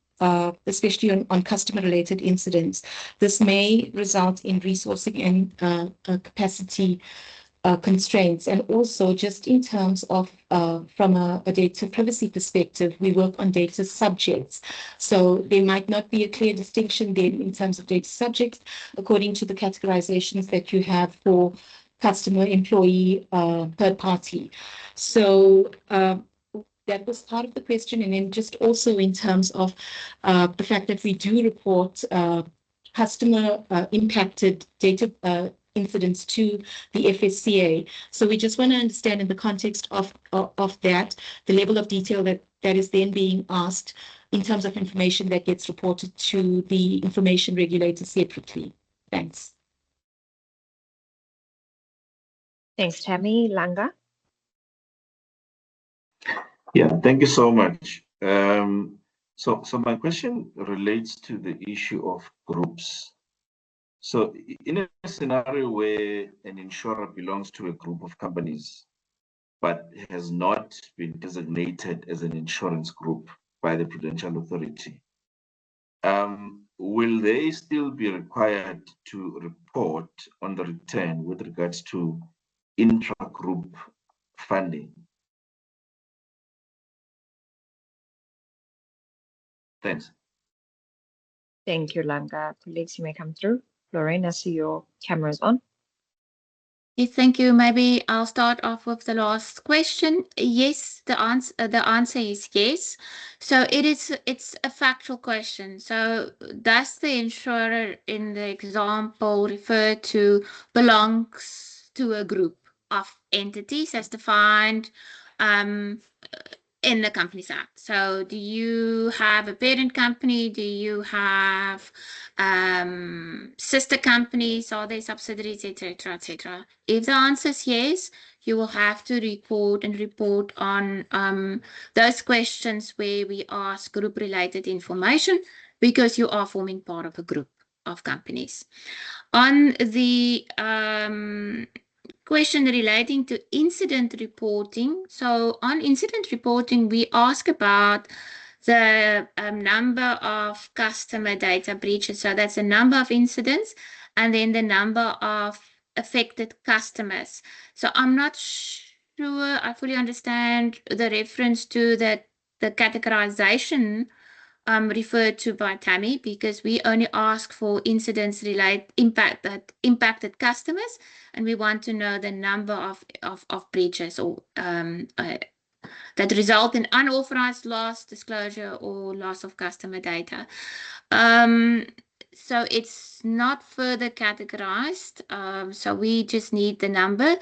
especially on customer-related incidents, this may result in resourcing and capacity constraints. And also just in terms of, from a data privacy perspective, we work on data subjects. So there might not be a clear distinction then in terms of data subjects, according to the categorizations that you have for customer, employee, third party. So that was part of the question. And then just also in terms of the fact that we do report customer impacted data incidents to the FSCA. So we just want to understand in the context of that, the level of detail that is then being asked in terms of information that gets reported to the information regulator separately. Thanks. Thanks, Tammy. Langa? Yeah, thank you so much. So my question relates to the issue of groups. So in a scenario where an insurer belongs to a group of companies, but has not been designated as an insurance group by the Prudential Authority, will they still be required to report on the return with regards to intra-group funding? Thanks. Thank you, Langa. Colleagues, you may come through. Lorraine, I see your camera's on. Yes, thank you. Maybe I'll start off with the last question. Yes, the answer is yes. So it's a factual question. So does the insurer in the example refer to belongs to a group of entities as defined in the Companies Act? So do you have a parent company? Do you have sister companies? Are they subsidiaries, etc., etc.? If the answer is yes, you will have to report on those questions where we ask group-related information because you are forming part of a group of companies. On the question relating to incident reporting. So on incident reporting, we ask about the number of customer data breaches. So that's the number of incidents and then the number of affected customers. So I'm not sure I fully understand the reference to the categorization referred to by Tammy, because we only ask for incidents impacted customers, and we want to know the number of breaches or that result in unauthorized loss, disclosure, or loss of customer data. So it's not further categorized. So we just need the number.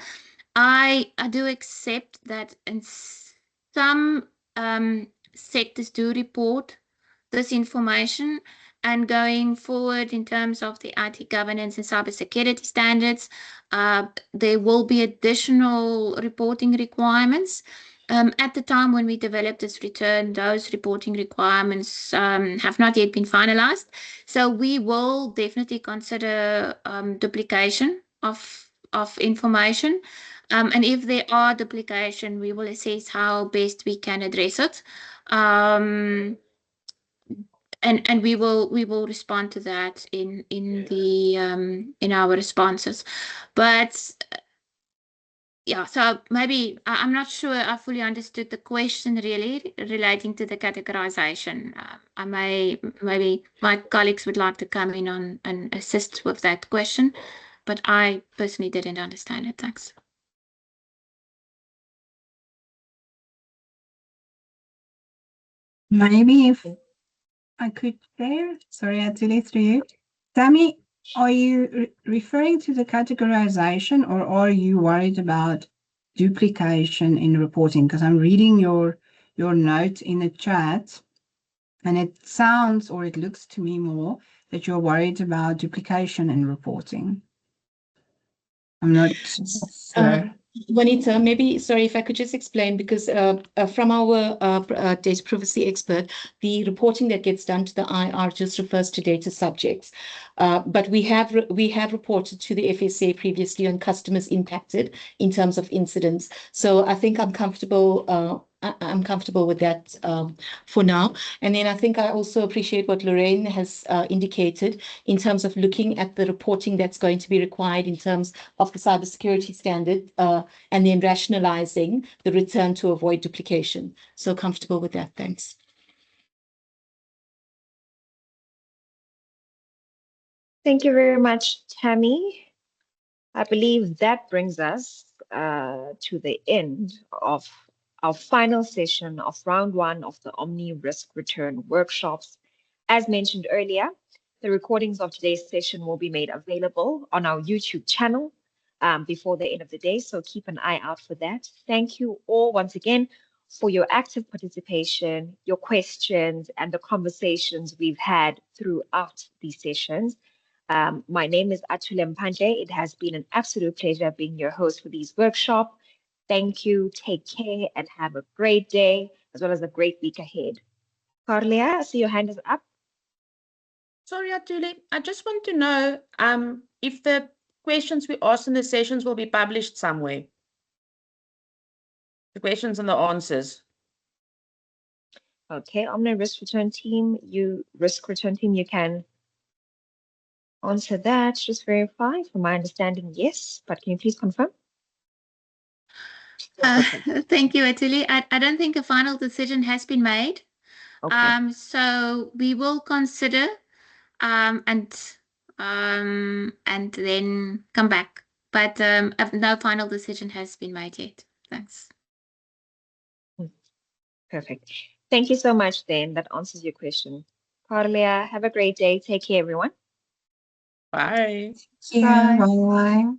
I do accept that in some sectors do report this information, and going forward in terms of the IT governance and cybersecurity standards, there will be additional reporting requirements. At the time when we developed this return, those reporting requirements have not yet been finalized. So we will definitely consider duplication of information. And if there are duplication, we will assess how best we can address it. And we will respond to that in our responses. But yeah, so maybe I'm not sure I fully understood the question really relating to the categorization. Maybe my colleagues would like to come in on and assist with that question, but I personally didn't understand it. Thanks. Maybe if I could share, sorry, Athule, through you. Tammy, are you referring to the categorization, or are you worried about duplication in reporting? Because I'm reading your note in the chat, and it sounds, or it looks to me more, that you're worried about duplication in reporting. I'm not sure. Juanita, maybe, sorry, if I could just explain, because from our data privacy expert, the reporting that gets done to the IR just refers to data subjects. But we have reported to the FSA previously on customers impacted in terms of incidents. So I think I'm comfortable. I'm comfortable with that for now. And then I think I also appreciate what Lorraine has indicated in terms of looking at the reporting that's going to be required in terms of the cybersecurity standard and then rationalizing the return to avoid duplication. So comfortable with that. Thanks. Thank you very much, Tammy. I believe that brings us to the end of our final session of round one of the Omni Risk Return Workshops. As mentioned earlier, the recordings of today's session will be made available on our YouTube channel before the end of the day, so keep an eye out for that. Thank you all once again for your active participation, your questions, and the conversations we've had throughout these sessions. My name is Athule Mpandle. It has been an absolute pleasure being your host for these workshops. Thank you, take care, and have a great day, as well as a great week ahead. Carlia, I see your hand is up. Sorry, Athule. I just want to know if the questions we asked in the sessions will be published somewhere. The questions and the answers. Okay, Omni Risk Return Team, you can answer that. Just verify. From my understanding, yes, but can you please confirm? Thank you, Athule. I don't think a final decision has been made. Okay. So we will consider and then come back. But no final decision has been made yet. Thanks. Perfect. Thank you so much, then. That answers your question. Carlia, have a great day. Take care, everyone. Bye. Yeah, Bye. bye.